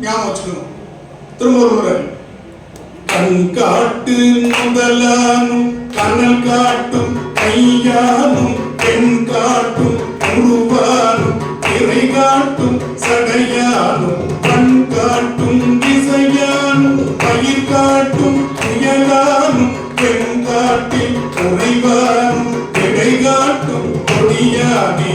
ஞாபகம் வச்சுக்கணும். திரும்ப ஒரு முறை. கண் காட்டு முதலானும் கனல் காட்டும் கையானும் பெண் காட்டும் உருவானும் திரை காட்டும் சடையானும் கண் காட்டும் இசையானும் பயிர் காட்டும் புயலானும் பெண் காட்டில் உறைவானும் இடை காட்டும் கொடியானே.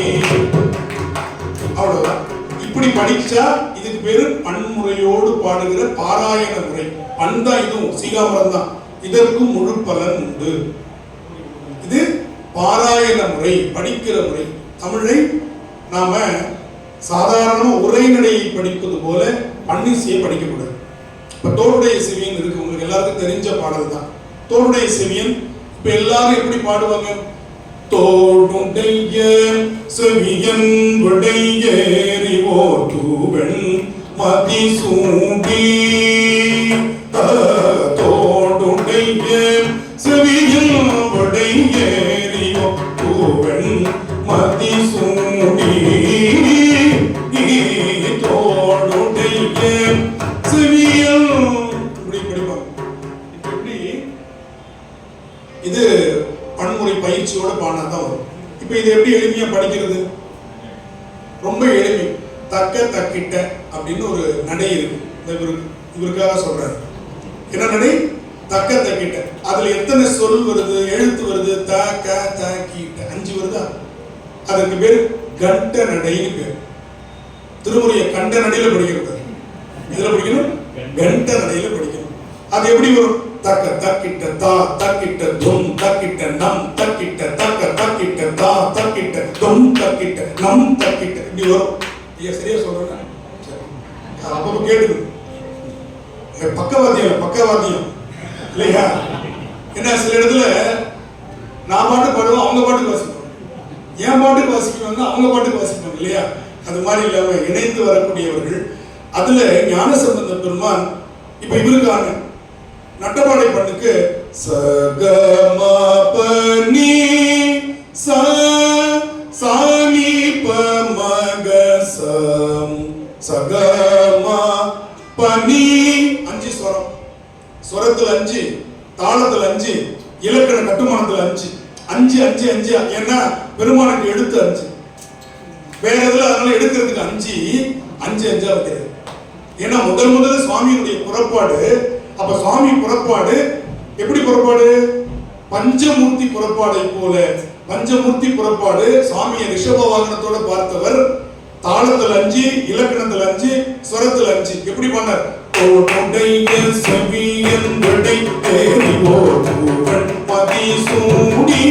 அவ்வளவுதான். இப்படி படிச்சா இதுக்கு பேரு பன்முறையோடு பாடுகிற பாராயண முறை. பண்தா இதுவும் சீகாமரம் தான். இதற்கும் முழு பலன் உண்டு. இது பாராயண முறை, படிக்கிற முறை. தமிழை நாம சாதாரண உரைநடையை படிப்பது போல பன்னிசையை படிக்கக்கூடாது. இப்ப தோளுடைய செவியன் இருக்கு, உங்களுக்கு எல்லாருக்கும் தெரிஞ்ச பாடல் தான் தோளுடைய செவியன். இப்ப எல்லாரும் எப்படி பாடுவாங்க? தோளுடைய செவியன் விடையேறிவோ தூவன் மதிசூடி. தோளுடைய செவியன் விடையேறிவோ தூவன் மதிசூடி. தோளுடைய செவியன் இப்படி படிப்பாங்க. இப்படி இது பன்முறை பயிற்சியோட பாடினாதான் வரும். இப்ப இது எப்படி எளிமையா படிக்கிறது? ரொம்ப எளிமை. தக்க தக்கிட்ட அப்படின்னு ஒரு நடை இருக்கு. இவருக்காக சொல்றாரு. என்ன நடை? தக்க தக்கிட்ட. அதுல எத்தனை சொல் வருது, எழுத்து வருது? த க த கிட்ட 5 வருதா? அதுக்கு பேரு கண்ட நடைன்னு பேரு. திருமுறையை கண்ட நடையில படிக்கிறது. இதுல படிக்கணும், கண்ட நடையில படிக்கணும். அது எப்படி வரும்? தக்க தக்கிட்ட தா தக்கிட்ட தும் தக்கிட்ட நம் தக்கிட்ட தக்க தக்கிட்ட தா தக்கிட்ட தும் தக்கிட்ட நம் தக்கிட்ட இப்படி வரும். ஐயா சரியா சொல்றேன்? அப்பப்ப கேட்டுது. பக்கவாத்தியம் இல்லையா? என்ன சில இடத்துல நான் பாட்டு பாடுவோம், அவங்க பாட்டுக்கு வாசிப்பாங்க. என் பாட்டுக்கு வாசிக்குவாங்க, அவங்க பாட்டுக்கு வாசிப்பாங்க இல்லையா? அது மாதிரி இல்லாம இணைந்து வரக்கூடியவர்கள். அதுல ஞானசம்பந்த பெருமான் இப்ப இவருக்கான நட்டபாடை பண்ணுக்கு சகமபனி சானி பமகசம் சகமா பனி 5 ஸ்வரம். ஸ்வரத்துல 5, தாளத்துல 5, இலக்கண கட்டுமானத்துல 5. 5 5 5. ஏன்னா பெருமானுக்கு எடுத்து 5. வேற எதுல அதனால எடுக்கிறதுக்கு 5 5 5 வைக்கிறது. ஏன்னா முதல்ல சுவாமியினுடைய புறப்பாடு. அப்ப சுவாமி புறப்பாடு எப்படி புறப்பாடு? பஞ்சமூர்த்தி புறப்பாடை போல. பஞ்சமூர்த்தி புறப்பாடு. சுவாமியை ரிஷப வாகனத்தோட பார்த்தவர். தாளத்துல 5, இலக்கணத்துல 5, ஸ்வரத்துல 5. எப்படி பண்ணார்? தோளுடைய செவியன் விடையேறிவோ தூவன் மதிசூடி.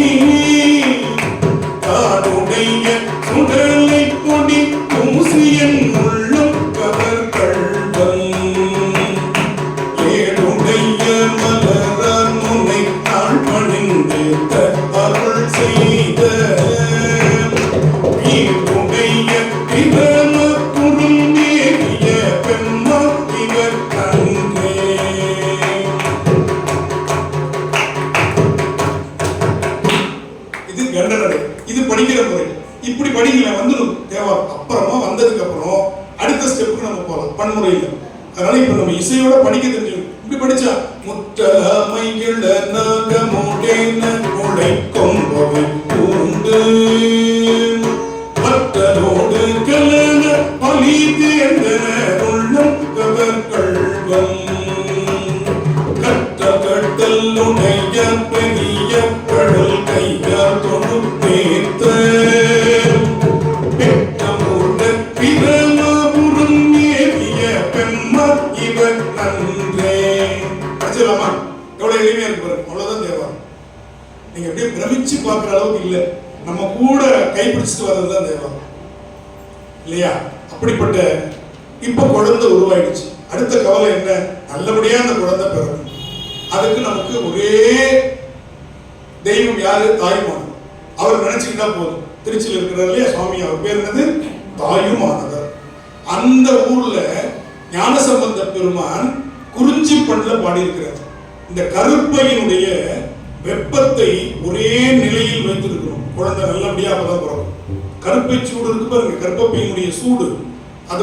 தாளுடைய சுடலை கொடி பூசியன் உள்ளம் கவர்கள்வன். ஏழுடைய மலரான் முனை நாள் பணிந்தேத்த அருள் செய் முறை, இது படிக்கிற முறை. இப்படி படிக்கல வந்துடும் தேவாரம். அப்புறமா வந்ததுக்கு அப்புறம் அடுத்த ஸ்டெப்புக்கு நம்ம போகலாம் பன்முறையில். அதனால இப்ப நம்ம இசையோட படிக்க தெரிஞ்சுக்கணும். இப்படி படிச்சா முற்றமைகள் நாகமுடேன கொடை கொம்பவை பூண்டு பட்டரோடு கலன பலி தேர்ந்தன உள்ளம் கவர்கள்வம் கட்ட கட்டலுடைய பெரிய கடல் கையால் தொடு தேர்த்த பெற்றமுட பிரமபுரம் ஏறிய பெம்மா இவர் நன்றே. படிச்சலாமா? எவ்வளவு எளிமையா இருக்கு பாருங்க. அவ்வளவுதான் தேவாரம். நீங்க அப்படியே பிரமிச்சு பார்க்குற அளவுக்கு இல்லை, நம்ம கூட கைப்பிடிச்சிட்டு வர்றதுதான் தேவாரம் இல்லையா? அப்படிப்பட்ட இப்ப குழந்தை உருவாயிடுச்சு. அடுத்த கவலை என்ன? நல்லபடியா அந்த குழந்தை பிறகு. அதுக்கு நமக்கு ஒரே தெய்வம் யாரு? தாயுமானவர். அவர் நினைச்சுக்கிட்டா போதும். திருச்சியில் இருக்கிறார் இல்லையா சுவாமி, அவர் பேர் என்னது? தாயுமானவர். அந்த ஊர்ல ஞானசம்பந்த பெருமான் குறிஞ்சி பண்ணல பாடி இருக்கிறார். இந்த கருப்பையினுடைய வெப்பத்தை ஒரே நிலையில் வைத்திருக்கிறோம். குழந்தை நல்லபடியா அப்பதான் பிறக்கும். கருப்பை சூடு இருக்கு பாருங்க, கர்ப்பப்பையினுடைய சூடு அது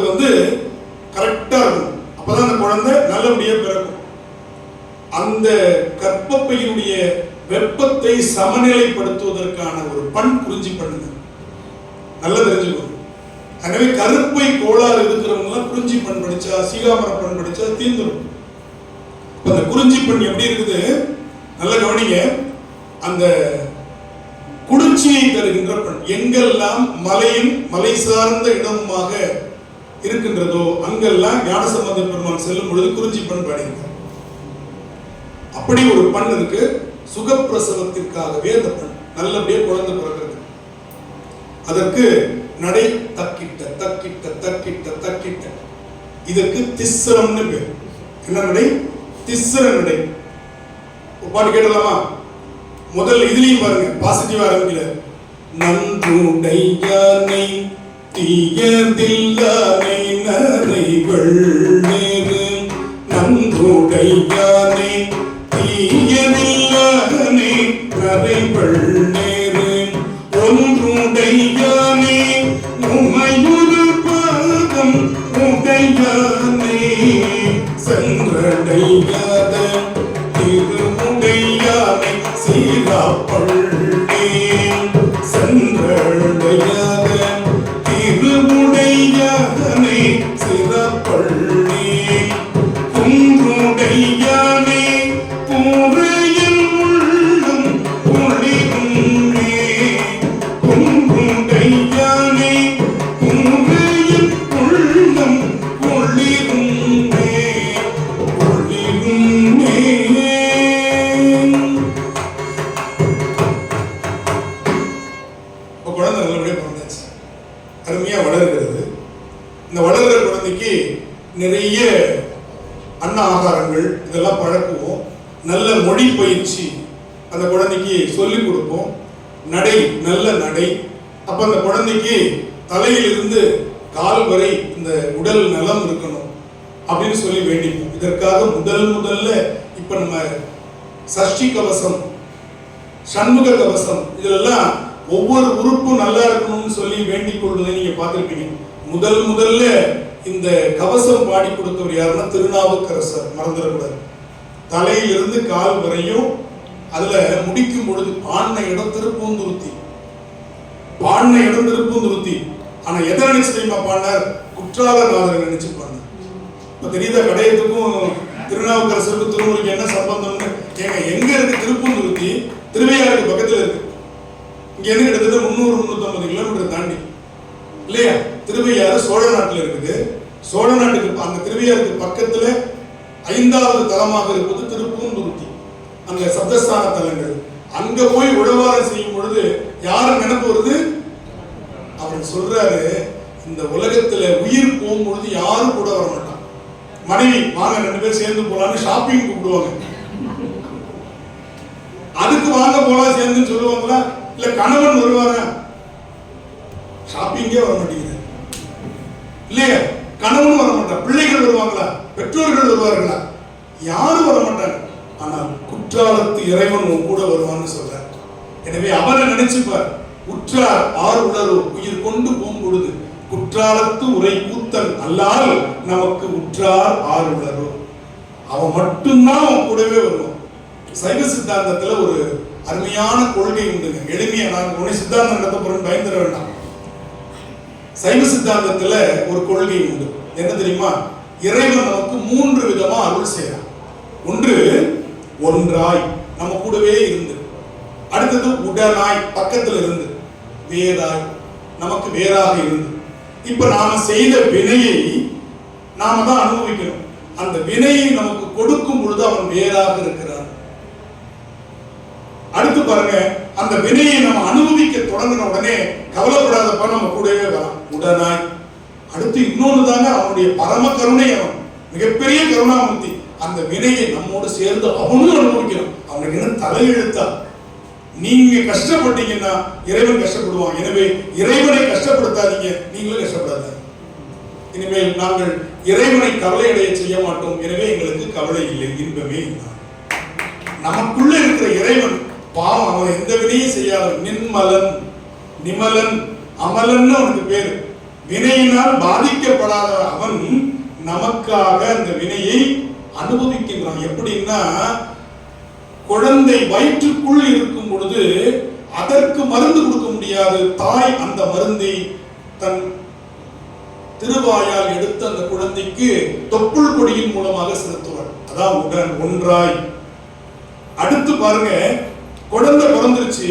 கரெக்டா இருக்கும். அப்பதான் அந்த குழந்தை நல்லபடியா பிறக்கும். அந்த கர்ப்பப்பையினுடைய வெப்பத்தை சமநிலைப்படுத்துவதற்கான ஒரு பண் குறிஞ்சி பண்ணுங்க. நல்லா தெரிஞ்சுக்கணும். எனவே கருப்பை கோளாறு இருக்கிறவங்க குறிஞ்சி பண் படிச்சா, சீகாமர பண் படிச்சா தீர்ந்துடும். அந்த குறிஞ்சி பண் எப்படி இருக்குது? நல்ல கவனிங்க. அந்த குளிர்ச்சியை தருகின்ற பண். எங்கெல்லாம் மலையும் மலை சார்ந்த இடமாக இருக்கின்றதோ அங்கெல்லாம் ஞானசம்பந்த பெருமான் செல்லும் பொழுது குறிஞ்சி பண் பாடியிருக்கார். அப்படி ஒரு பண் இருக்கு. சுகப்பிரசவத்திற்காகவே அந்த பண், நல்லபடியா குழந்தை பிறக்கிறது. அதற்கு நடை தக்கிட்ட தக்கிட்ட தக்கிட்ட தக்கிட்ட. இதற்கு திஸ்ஸரம்னு பேர். என்ன நடை? திஸ்ஸர நடை. பாட்டு கேட்டலாமா? முதல் இதுலயும் பாருங்க, பாசிட்டிவா ஆரம்பிக்கல. நன்றுடையானை தீயதில்லானை நரைகள் நேரு நன்றுடையானை தீயதில்லானை நரைகள் நேரு ஒன்றுடையானை உமையுறு பாதம் உடையானை சென்றடையாத திருமுடையானை சீராப்பள்ளி சென்றடையாத திருமுடையானை சிறப்பள்ளி குன்றுடையானை பூரையில் உள்ளம் ஒளிருமே குன்றுடையானை பூரையில் உள்ளம் ஒளிருமே ஒளிருமே. குழந்தை நல்லபடியா பிறந்தாச்சு, அருமையா வளர்கிறது. இந்த வளர்கிற குழந்தைக்கு நிறைய அன்ன ஆகாரங்கள் இதெல்லாம் பழக்குவோம். நல்ல மொழி பயிற்சி அந்த குழந்தைக்கு சொல்லிக் கொடுப்போம். நடை, நல்ல நடை. அப்ப அந்த குழந்தைக்கு தலையிலிருந்து கால் வரை இந்த உடல் நலம் இருக்கணும் அப்படின்னு சொல்லி வேண்டிப்போம். இதற்காக முதல்ல இப்ப நம்ம சஷ்டி கவசம், சண்முக கவசம், இதெல்லாம் ஒவ்வொரு உறுப்பும் நல்லா இருக்கணும்னு சொல்லி வேண்டிக் கொள்வதை நீங்க பார்த்திருப்பீங்க. முதல்ல இந்த கவசம் பாடி கொடுத்தவர் யாருன்னா திருநாவுக்கரசர். மறந்துடக்கூடாது. தலையிலிருந்து கால் வரையும் அதுல முடிக்கும் பொழுது பாண்ண இடம் திருப்பூந்துருத்தி, பாண்ண இடம் திருப்பூந்துருத்தி. ஆனா எதை நினைச்சு தெரியுமா பாடினார்? குற்றாலநாதரை நினைச்சு பாடினார். இப்ப தெரியுதா கடையத்துக்கும் திருநாவுக்கரசருக்கும் திருமுறைக்கு என்ன சம்பந்தம்னு? எங்க இருக்கு? திருப்பூந்துருத்தி திருவையாருக்கு பக்கத்துல இருக்கு. இங்க இருந்து கிட்டத்தட்ட 300-350 கிலோமீட்டர் தாண்டி இல்லையா? திருவையாறு சோழ நாட்டில் இருக்குது. சோழ நாட்டுக்கு அந்த திருவையாருக்கு பக்கத்துல 5வது தலமாக இருப்பது திருப்பூந்துருத்தி. அந்த சப்தஸ்தான தலங்கள். அங்க போய் உழவாரம் செய்யும் பொழுது யாரு நினைப்பு வருது? அவர் சொல்றாரு, இந்த உலகத்துல உயிர் போகும்பொழுது யாரும் கூட வர மாட்டான். மனைவி வாங்க 2 பேர் சேர்ந்து போலான்னு ஷாப்பிங் கூப்பிடுவாங்க. அதுக்கு வாங்க போலாம் சேர்ந்து சொல்லுவாங்களா? இல்ல கணவன் வருவாரா? ஷாப்பிங்கே வர மாட்டேங்குது இல்லையா? கணவன் வர மாட்டான். பிள்ளைகள் வருவாங்களா? பெற்றோர்கள் வருவார்களா? யாரும் வர மாட்டாங்க. ஆனால் குற்றாலத்து இறைவன் உன் கூட வருவான்னு சொல்றார். எனவே அவரை நினைச்சுப்பார். உற்றார் ஆறு உளரோ உயிர் கொண்டு போகும்பொழுது குற்றாலத்து உரை கூத்தன் அல்லால் நமக்கு உற்றார் ஆறு உளரோ. அவன் மட்டும்தான் அவன் கூடவே வருவான். சைவ சித்தாந்தத்துல ஒரு அருமையான கொள்கை உண்டுங்க. எளிமையா, நான் உன்னை சித்தாந்தம் நடத்த போறேன்னு பயந்துட வேண்டாம். சைவ சித்தாந்தத்துல ஒரு கொள்கை உண்டு. என்ன தெரியுமா? இறைவன் நமக்கு 3 விதமா அருள் செய்யறான். ஒன்று ஒன்றாய் நம்ம கூடவே இருந்து, அடுத்தது உடனாய் பக்கத்துல இருந்து, வேறாய் நமக்கு வேறாக இருந்து. இப்ப நாம செய்த வினையை நாம தான் அனுபவிக்கணும். அந்த வினையை நமக்கு கொடுக்கும் பொழுது அவன் வேறாக இருக்கிறான். அடுத்து பாருங்க, அந்த வினையை நம்ம அனுபவிக்க தொடங்கின உடனே கவலைப்படாதப்ப நம்ம கூடவே வரலாம், உடனாய். அடுத்து இன்னொன்னு தாங்க அவனுடைய பரம கருணை. அவன் மிகப்பெரிய கருணாமூர்த்தி. அந்த வினையை நம்மோடு சேர்ந்து அவனும் அனுபவிக்கணும். அவனுக்கு என்ன தலையெழுத்தா? நீங்க கஷ்டப்பட்டீங்கன்னா இறைவன் கஷ்டப்படுவான். எனவே இறைவனை கஷ்டப்படுத்தாதீங்க, நீங்களும் கஷ்டப்படாத. இனிமேல் நாங்கள் இறைவனை கவலை அடைய செய்ய மாட்டோம். எனவே எங்களுக்கு கவலை இல்லை, இன்பமே இல்லை. நமக்குள்ள இருக்கிற இறைவன் பாவம், அவன் எந்த வினையும் செய்யாத நின்மலன், நிமலன், அமலன் அவனுக்கு பேரு. வினையினால் பாதிக்கப்படாத அவன் நமக்காக அந்த வினையை அனுபவிக்கின்றான். எப்படின்னா, குழந்தை வயிற்றுக்குள் இருக்கும் பொழுது அதற்கு மருந்து கொடுக்க முடியாது. தாய் அந்த மருந்தை தன் திருவாயால் எடுத்து அந்த குழந்தைக்கு தொப்புள் கொடியின் மூலமாக செலுத்துவார். அதான் உடன் ஒன்றாய். அடுத்து பாருங்க, குழந்தை பிறந்துருச்சு,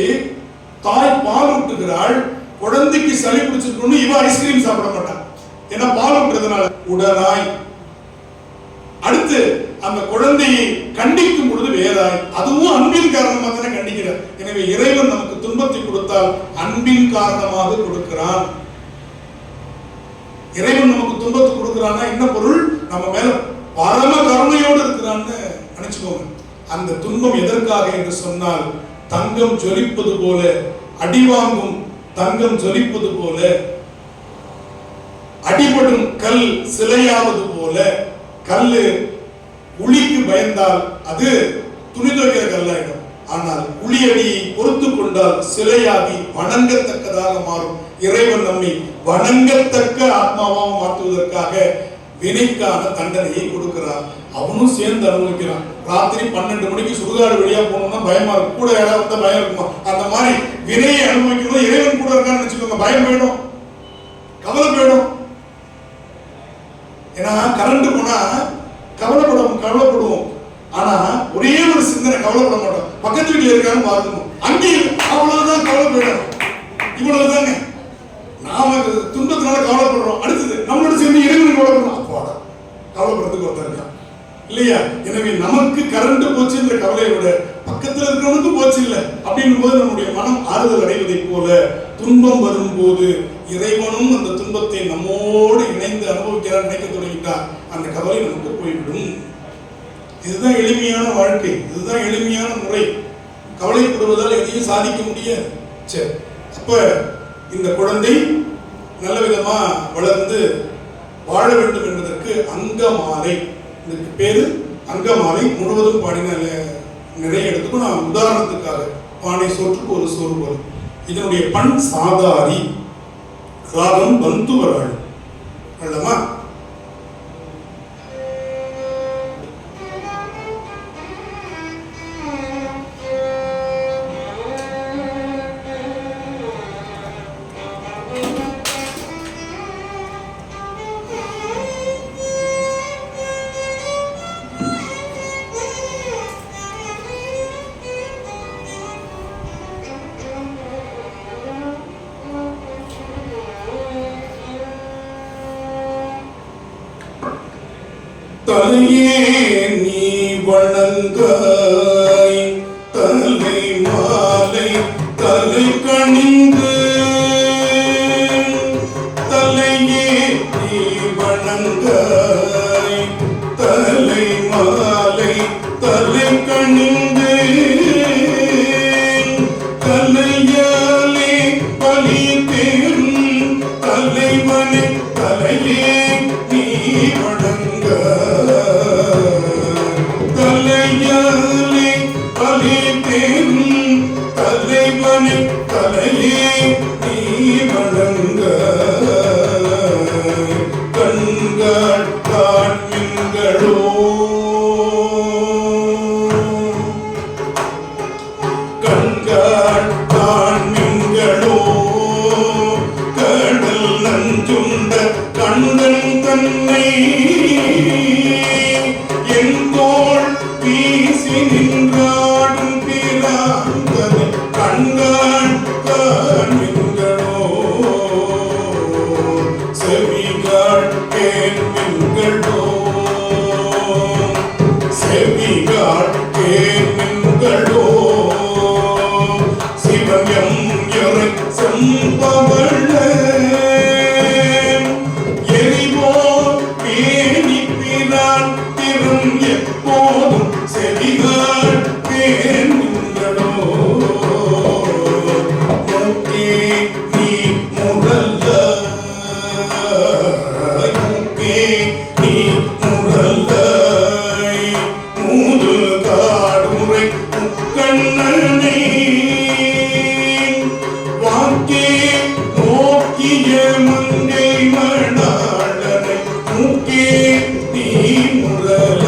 தாய் பால் ஊட்டுகிறாள். குழந்தைக்கு சளி பிடிச்சிருக்கணும், இவன் ஐஸ்கிரீம் சாப்பிட மாட்டான், ஏன்னா பால் ஊட்டுறதுனால. உடனாய். அடுத்து அந்த குழந்தையை கண்டிக்கும் பொழுது வேறாய். அதுவும் அன்பின் காரணமாக தானே கண்டிக்கிறார். எனவே இறைவன் நமக்கு துன்பத்தை கொடுத்தால் அன்பின் காரணமாக கொடுக்கிறான். இறைவன் நமக்கு துன்பத்தை கொடுக்கிறான்னா என்ன பொருள்? நம்ம மேல பரம கருணையோடு இருக்கிறான்னு நினைச்சுக்கோங்க. அந்த துன்பம் எதற்காக என்று சொன்னால், தங்கம் ஜொலிப்பது போல, அடிவாங்கும் தங்கம் ஜொலிப்பது போல, அடிபடும் கல் சிலையாவது போல. கல்லு உளிக்கு பயந்தால் அது துணி துவைக்கிற கல்லாயிடும். ஆனால் உளியடியை பொறுத்து கொண்டால் சிலையாகி வணங்கத்தக்கதாக மாறும். இறைவன் நம்மை வணங்கத்தக்க ஆத்மாவாக மாற்றுவதற்காக வினைக்கான தண்டனையை கொடுக்கிறார். அவனும் சேர்ந்து அனுபவிக்கிறான். ராத்திரி 12 மணிக்கு சுடுகாடு வழியா போனோம்னா பயமா இருக்கும். கூட யாராவது வந்தா பயம் இருக்குமா? அந்த மாதிரி வினையை அனுபவிக்கணும். இறைவன் கூட இருக்கான்னு வச்சுக்கோங்க, பயம் போயிடும், கவலை போயிடும். ஏன்னா கரண்ட் போனா கவலைப்படுவோம். ஆனா ஒரே ஒரு சிந்தனை, கவலைப்பட மாட்டோம். பக்கத்து வீட்டுல இருக்கான்னு பார்க்கணும், அங்கேயும் அவ்வளவுதான் கவலை போயிடும். இவ்வளவுதாங்க. நாம துன்பத்தினால கவலைப்படுறோம். அடுத்தது நம்மளோட சேர்ந்து இறைவன் கவலைப்படுறோம். அப்போதான் கவலைப்படுறதுக்கு ஒருத்தர் இருக்கான் இல்லையா? எனவே நமக்கு கரண்ட் போச்சு என்ற கவலையை விட பக்கத்துல இருக்கிறவனுக்கு போச்சு இல்லை அப்படின்னும் போது நம்முடைய மனம் ஆறுதல் அடைவதை போல, துன்பம் வரும்போது இறைவனும் அந்த துன்பத்தை நம்மோடு இணைந்து அனுபவிக்கிறார் நினைக்க தொடங்கிட்டார், அந்த கவலை நமக்கு போய்விடும். இதுதான் எளிமையான வாழ்க்கை, இதுதான் எளிமையான முறை. கவலைப்படுவதால் எதையும் சாதிக்க முடியாது. சரி, அப்ப இந்த குழந்தை நல்ல விதமா வளர்ந்து வாழ வேண்டும் என்பதற்கு அங்கமாலை, இதுக்கு பேரு அங்கமாலை. முழுவதும் பாடின நிறைய எடுத்துக்கும். நான் உதாரணத்துக்காக, பானை சோற்றுக்கு ஒரு சோறு வரும். இதனுடைய பண் சாதாரி, ராகம் பந்துவராள். அல்லமா தலையே நீ வணங்காய், தலை மாலை தலை கணிந்து. தலையே நீ வணங்காய், தலை மாலை தலை கணிந்து. தலையாலே பலி தேரும் தலைவனை தலையே நீ வணங்க. தலையாலே பலி தேரும் தலைவனை தலையே பவள எரிவோர் பேணி பிரான் திரும் எப்போதும் செவிகள் பேணுங்களோ மூக்கே நீ முரல்ல மூக்கே நீ முரல்ல மூது காடுமுறை முக்கண்ணனை வாக்கே நோக்கிய மங்கை மணாளனை மூக்கே நீ முரல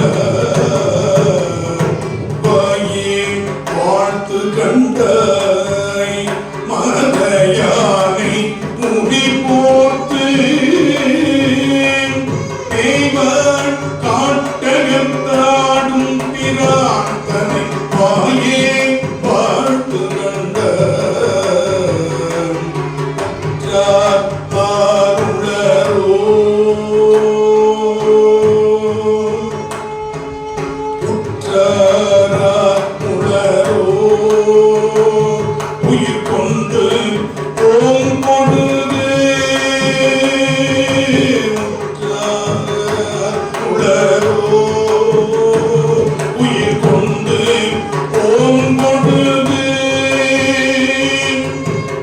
வாயே வாழ்த்து கண்டாய் மதையானை முடி போர்த்து தேவன் காட்டகத்தாடும் பிரார்த்தனை வாயே வாழ்த்து கண்டாருளரோ உற்றரோ உயிர் கொண்டு ஓம் கொடுது உற்றரோ உயிர் கொண்டு ஓம் கொடுது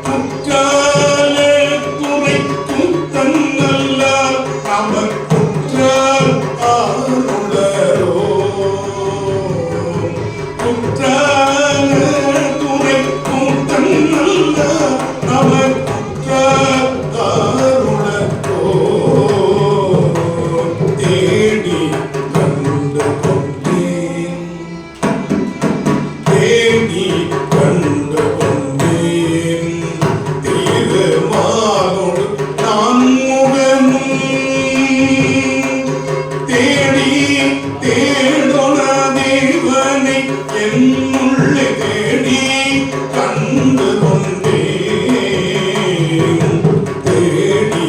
குற்றால துறை குத்தங்கல்ல அவர் குற்றால் ஆருளரோ குற்றால துறை குத்தங்கல்ல அவர் குற்றால் ஆருளரோ தேடி கண்டு கொண்டேன் தேடி கண்டு கொண்டேன் திருமாலோடு நான் முகமும் தேடி தேடொன தேவனை என்னுள்ளே தேடி கண்டு கொண்டேன் தேடி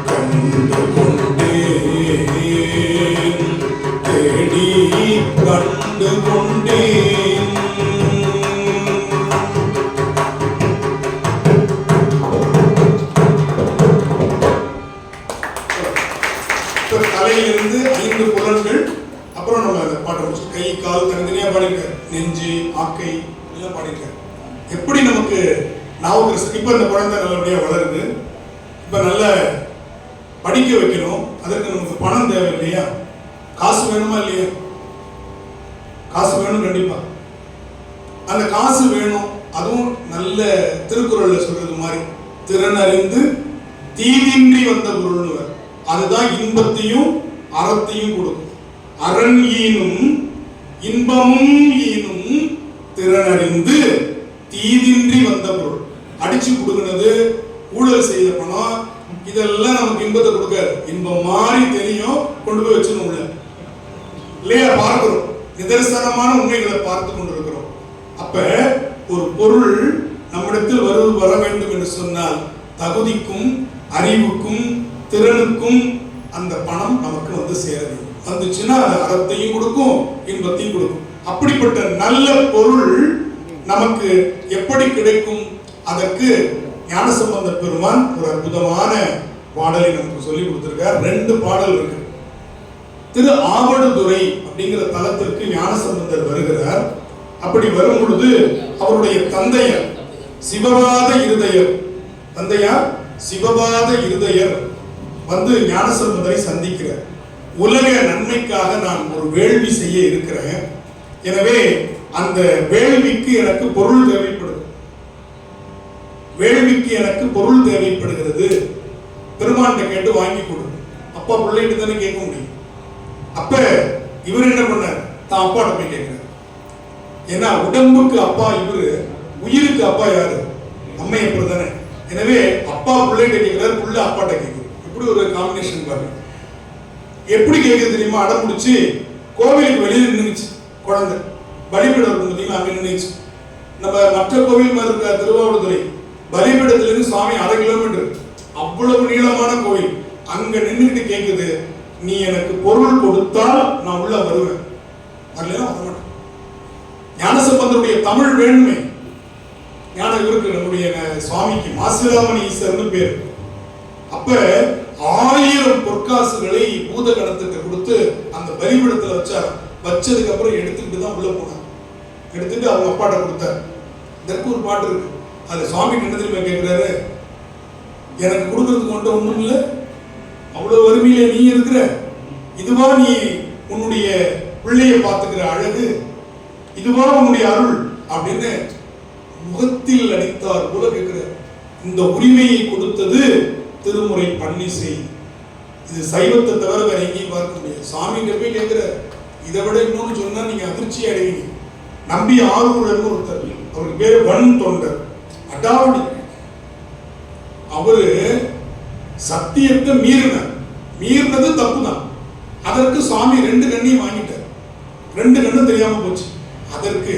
கண்டு கொண்டேன் தேடி கண்டு கொண்டேன் தலையிலிருந்து 5 புலன்கள். அப்புறம் நம்ம அந்த பாட்டை முடிச்சு கை கால் தனித்தனியா பாடிருக்க நெஞ்சு ஆக்கை எல்லாம் பாடிருக்க. எப்படி நமக்கு நாவுக்கரசு இப்ப இந்த குழந்தை நல்லபடியா வளருது, இப்ப நல்ல படிக்க வைக்கணும், அதற்கு நமக்கு பணம் தேவை இல்லையா? காசு வேணுமா இல்லையா? காசு வேணும் கண்டிப்பா. அந்த காசு வேணும், அதுவும் நல்ல திருக்குறள்ல சொல்றது மாதிரி திறன் அறிந்து தீதின்றி வந்த பொருள். அதுதான் இன்பத்தையும் அறத்தையும் கொடுக்கும். அரண் ஈனும் இன்பமும் ஈனும் திறனறிந்து தீதின்றி வந்த பொருள். அடிச்சு கொடுக்கிறது ஊழல் செய்த பணம் இதெல்லாம் நமக்கு இன்பத்தை கொடுக்காது. இன்பம் மாறி தெரியும், கொண்டு போய் வச்சிருந்தோம் உள்ள இல்லையா? பார்க்கிறோம், நிதர்சனமான உண்மைகளை பார்த்து கொண்டிருக்கிறோம். அப்ப ஒரு பொருள் நம்மிடத்தில் வர வேண்டும் என்று சொன்னால் தகுதிக்கும் அறிவுக்கும் திறனுக்கும் அந்த பணம் நமக்கு வந்து சேரும். வந்துச்சுன்னா அது அறத்தையும் கொடுக்கும், இன்பத்தையும் கொடுக்கும். அப்படிப்பட்ட நல்ல பொருள் நமக்கு எப்படி கிடைக்கும்? அதற்கு ஞானசம்பந்த பெருமான் ஒரு அற்புதமான பாடலை நமக்கு சொல்லி கொடுத்திருக்கார். 2 பாடல் இருக்கு. திரு ஆவடுதுறை அப்படிங்கிற தலத்திற்கு ஞானசம்பந்தர் வருகிறார். அப்படி வரும் பொழுது அவருடைய தந்தையார் சிவபாத இருதயர், தந்தையார் சிவபாத இருதயர் வந்து ஞானசம்பந்தரை சந்திக்கிறார். உலக நன்மைக்காக நான் ஒரு வேள்வி செய்ய இருக்கிறேன், எனவே அந்த வேள்விக்கு எனக்கு பொருள் தேவைப்படுது, வேள்விக்கு எனக்கு பொருள் தேவைப்படுகிறது, பெருமான்கிட்ட கேட்டு வாங்கி கொடு. அப்பா பிள்ளைகிட்ட தானே கேட்க முடியும். அப்ப இவர் என்ன பண்ணார்? தான் அப்பாட்ட போய் கேட்கிறார். ஏன்னா உடம்புக்கு அப்பா இவரு, உயிருக்கு அப்பா யாரு? அம்மையப்பர் தானே. எனவே அப்பா பிள்ளைகிட்ட கேட்கிறார், புள்ள அப்பாட்ட கேட்கிறார். இப்படி ஒரு காம்பினேஷன் பாருங்க. எப்படி கேட்குது தெரியுமா? அடம் பிடிச்சி கோவிலுக்கு வெளியில் நின்றுச்சு குழந்தை, பலிபீடம் இருக்கும் பார்த்தீங்களா, அங்கே நின்றுச்சு. நம்ம மற்ற கோவில் மாதிரி இருக்க திருவாவடுதுறை பலிபீடத்திலிருந்து சுவாமி 1/2 கிலோமீட்டர், அவ்வளவு நீளமான கோவில். அங்க நின்றுட்டு கேட்குது, நீ எனக்கு பொருள் கொடுத்தால் நான் உள்ள வருவேன், வரலாம் வர மாட்டேன். ஞானசம்பந்தருடைய தமிழ் வேண்மை, ஞானம் இவருக்கு நம்முடைய சுவாமிக்கு மாசிலாமணி ஈஸ்வரன்னு பேர். அப்ப 1000 பொற்காசுகளை பூதகணத்துக்கு கொடுத்து அந்த பலிபீடத்துல வச்சார். வச்சதுக்கு அப்புறம் எடுத்துக்கிட்டு தான் உள்ள போனார். எடுத்துட்டு அவங்க அப்பாட்ட கொடுத்தார். இதற்கு ஒரு பாட்டு இருக்கு. அது சுவாமி என்ன தெரியுமா கேட்கிறாரு, எனக்கு கொடுக்கறதுக்கு மட்டும் ஒண்ணும் இல்லை, அவ்வளவு வறுமையில நீ இருக்கிற, இதுவா நீ உன்னுடைய பிள்ளைய பார்த்துக்கிற அழகு, இதுவா உன்னுடைய அருள் அப்படின்னு முகத்தில் அடித்தார் போல கேட்கிறார். இந்த உரிமையை கொடுத்தது திருமுறை பன்னிசை. இது சைவத்தை தவிர வேற எங்கேயும் பார்க்க முடியாது. சாமிகிட்ட போய் கேட்கிற, இதை விட இன்னொன்னு சொன்னா நீங்க அதிர்ச்சி அடைவீங்க. நம்பி ஆரூரர் ஒருத்தர், அவருக்கு பேரு வன் தொண்டர், அடாவடி. அவரு சத்தியத்தை மீறினது தப்பு தான். அதற்கு சாமி 2 கண்ணையும் வாங்கிட்டார். 2 கண்ணும் தெரியாம போச்சு. அதற்கு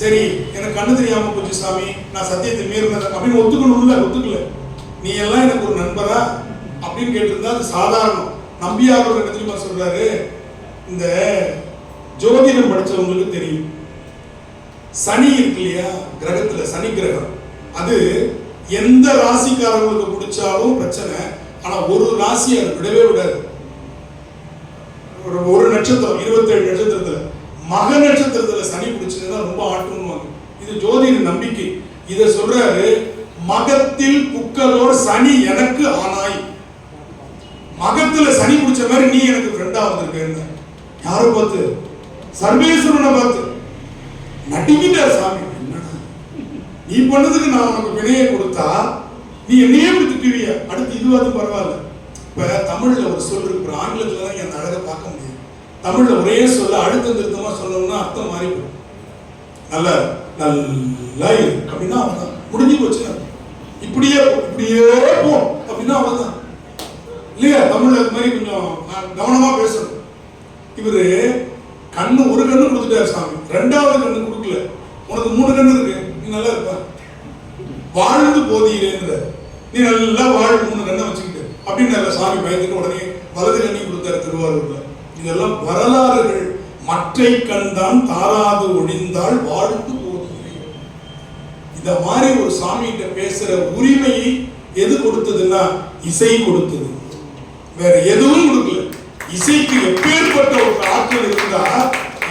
சரி, எனக்கு கண்ணு தெரியாம போச்சு சாமி, நான் சத்தியத்தை மீறினது அப்படின்னு ஒத்துக்கல. நீ எல்லாம் எனக்கு ஒரு நண்பரா அப்படின்னு கேட்டிருந்தா அது சாதாரணம். நம்பியாரோட என்ன தெரியுமா சொல்றாரு, இந்த ஜோதிடம் படிச்சவங்களுக்கு தெரியும், சனி இருக்கு இல்லையா, கிரகத்துல சனி கிரகம், அது எந்த ராசிக்காரங்களுக்கு பிடிச்சாலும் பிரச்சனை. ஆனா ஒரு ராசி அது விடவே விடாது. ஒரு நட்சத்திரம் 27 நட்சத்திரத்துல மக நட்சத்திரத்துல சனி பிடிச்சதுன்னா ரொம்ப ஆட்டுவாங்க. இது ஜோதிட நம்பிக்கை. இத சொல்றாரு, மகத்தில் புக்கலோர் சனி எனக்கு ஆனாய். மகத்துல சனி பிடிச்ச மாதிரி நீ எனக்கு ஃப்ரெண்டா வந்திருக்க. யாரை பார்த்து? சர்வேஸ்வரனை பார்த்து. நடிக்கிட்டார் சாமி. நீ பண்ணதுக்கு நான் உனக்கு வினையை கொடுத்தா நீ என்னையே திட்டுவிய, அடுத்து இதுவாது பரவாயில்ல. இப்ப தமிழ்ல ஒரு சொல் இருக்கு, ஆங்கிலத்துல தான் அந்த அழகை பார்க்க முடியும். தமிழ்ல ஒரே சொல்ல அழுத்தம் திருத்தமா சொல்லணும்னா அர்த்தம் மாறி போகும். நல்லா அப்படின்னா அவன்தான் முடிஞ்சு போச்சு. இப்படியே போ அப்படின்னா அவன்தான் இல்லையா? தமிழ்ல அது மாதிரி கொஞ்சம் கவனமா பேசணும். இவரு கண்ணு ஒரு கண்ணு கொடுத்துட்டாரு சாமி, 2வது கண்ணு கொடுக்கல. உனக்கு 3 கண்ணு இருக்கு, நீ நல்லா இருப்ப, வாழ்ந்து போதியிலேன்ற, நீ நல்லா வாழ், 3 கண்ணை வச்சுக்கிட்டு அப்படின்னு சாமி பயந்துட்டு உடனே வலது கண்ணி கொடுத்தாரு திருவாரூர்ல. இதெல்லாம் வரலாறுகள். மற்றை கண் தான் தாராது ஒழிந்தால் வாழ்ந்து போதியிலே. இத மாதிரி ஒரு சாமி கிட்ட பேசுற உரிமையை எது கொடுத்ததுன்னா இசை கொடுத்தது, வேற எதுவும் கொடுக்கல. இசைக்கு எப்பேற்பட்ட ஒரு ஆற்றல் இருந்தா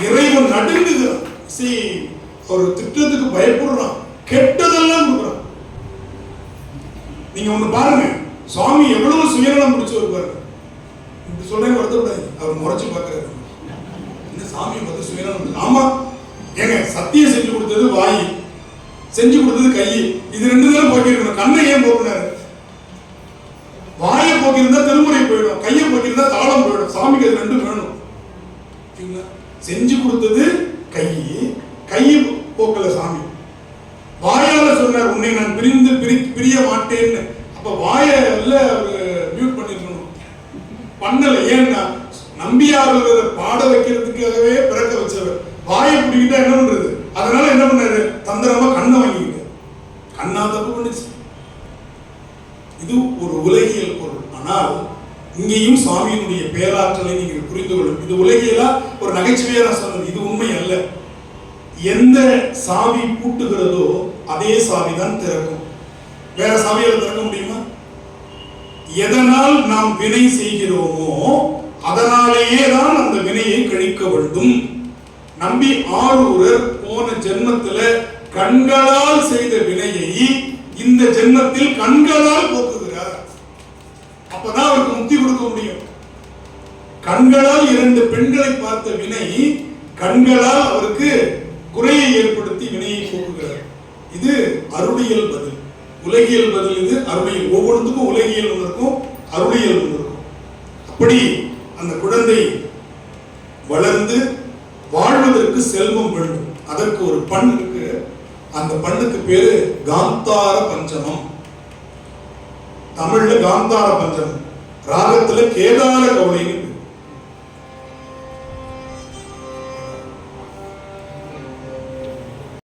இறைவன் நடுங்குகிறான். இசை ஒரு திட்டத்துக்கு பயப்படுறான், கெட்டதெல்லாம் கொடுக்குறான். நீங்க ஒண்ணு பாருங்க, சுவாமி எவ்வளவு சுயநலம் பிடிச்சவர் பாருங்க. இப்படி சொல்றேன் வருத்தப்படாது, அவர் முறைச்சு பார்க்கிறாரு. இந்த சாமியை பார்த்து சுயநலம். ஆமா ஏங்க, சத்தியம் செஞ்சு கொடுத்தது வாய், செஞ்சு கொடுத்தது கை, இது 2 தானே போக்கிருக்கணும். கண்ணை ஏன் போக்குனாரு? வாயை போக்கிருந்தா திருமுறை போயிடும், கையை போக்கிருந்தா தாளம் போயிடும். சாமிக்கு அது 2 வேணும். செஞ்சு கொடுத்தது கையை போக்கல சாமி. வாயால சொன்னார், உன்னை நான் பிரிய மாட்டேன்னு. அப்ப வாயை மியூட் பண்ணிருக்கணும், பண்ணல. ஏன்னா நம்பியாரூரரை பாட வைக்கிறதுக்காகவே பிறக்க வச்சவர். வாயை பிடிக்கிட்டா என்ன பண்றது? அதனால என்ன பண்ணாரு, தந்திரமா கண்ணை வாங்கிக்கிட்டார். கண்ணா தப்பு பண்ணுச்சு. இது ஒரு உலகியல் பொருள். ஆனால் இங்கேயும் சுவாமியினுடைய பேராற்றலை நீங்கள் புரிந்து கொள்ளும். இது உலகியலா ஒரு நகைச்சுவையா நான் சொன்னது, இது உண்மை அல்ல. எந்த சாவி பூட்டுகிறதோ அதே சாவி தான் திறக்கும். வேற சாவியால் திறக்க முடியுமா? எதனால் நாம் வினை செய்கிறோமோ அதனாலேயே தான் அந்த வினையை கழிக்க வேண்டும். நம்பி ஆரூரர் போன ஜென்மத்துல கண்களால் செய்த வினையை இந்த ஜென்மத்தில் கண்களால் போக்குகிறார். அப்பதான் அவருக்கு முக்தி கொடுக்க முடியும். கண்களால் 2 பெண்களை பார்த்த வினை கண்களால் அவருக்கு குறையை ஏற்படுத்தி வினையை போக்குகிறார். இது அருளியல் பதில். உலகியல் பதில் இது அருளியல். ஒவ்வொன்றுக்கும் உலகியல் ஒன்று இருக்கும், அருளியல் ஒன்று இருக்கும். அப்படி அந்த குழந்தை வளர்ந்து வாழ்வதற்கு செல்வம் வேண்டும். அதற்கு ஒரு பண் இருக்கு. அந்த பண்ணுக்கு பேரு காந்தார பஞ்சமம். தமிழ்ல காந்தார பஞ்சமம், ராகத்துல கேதார கவலைன்னு.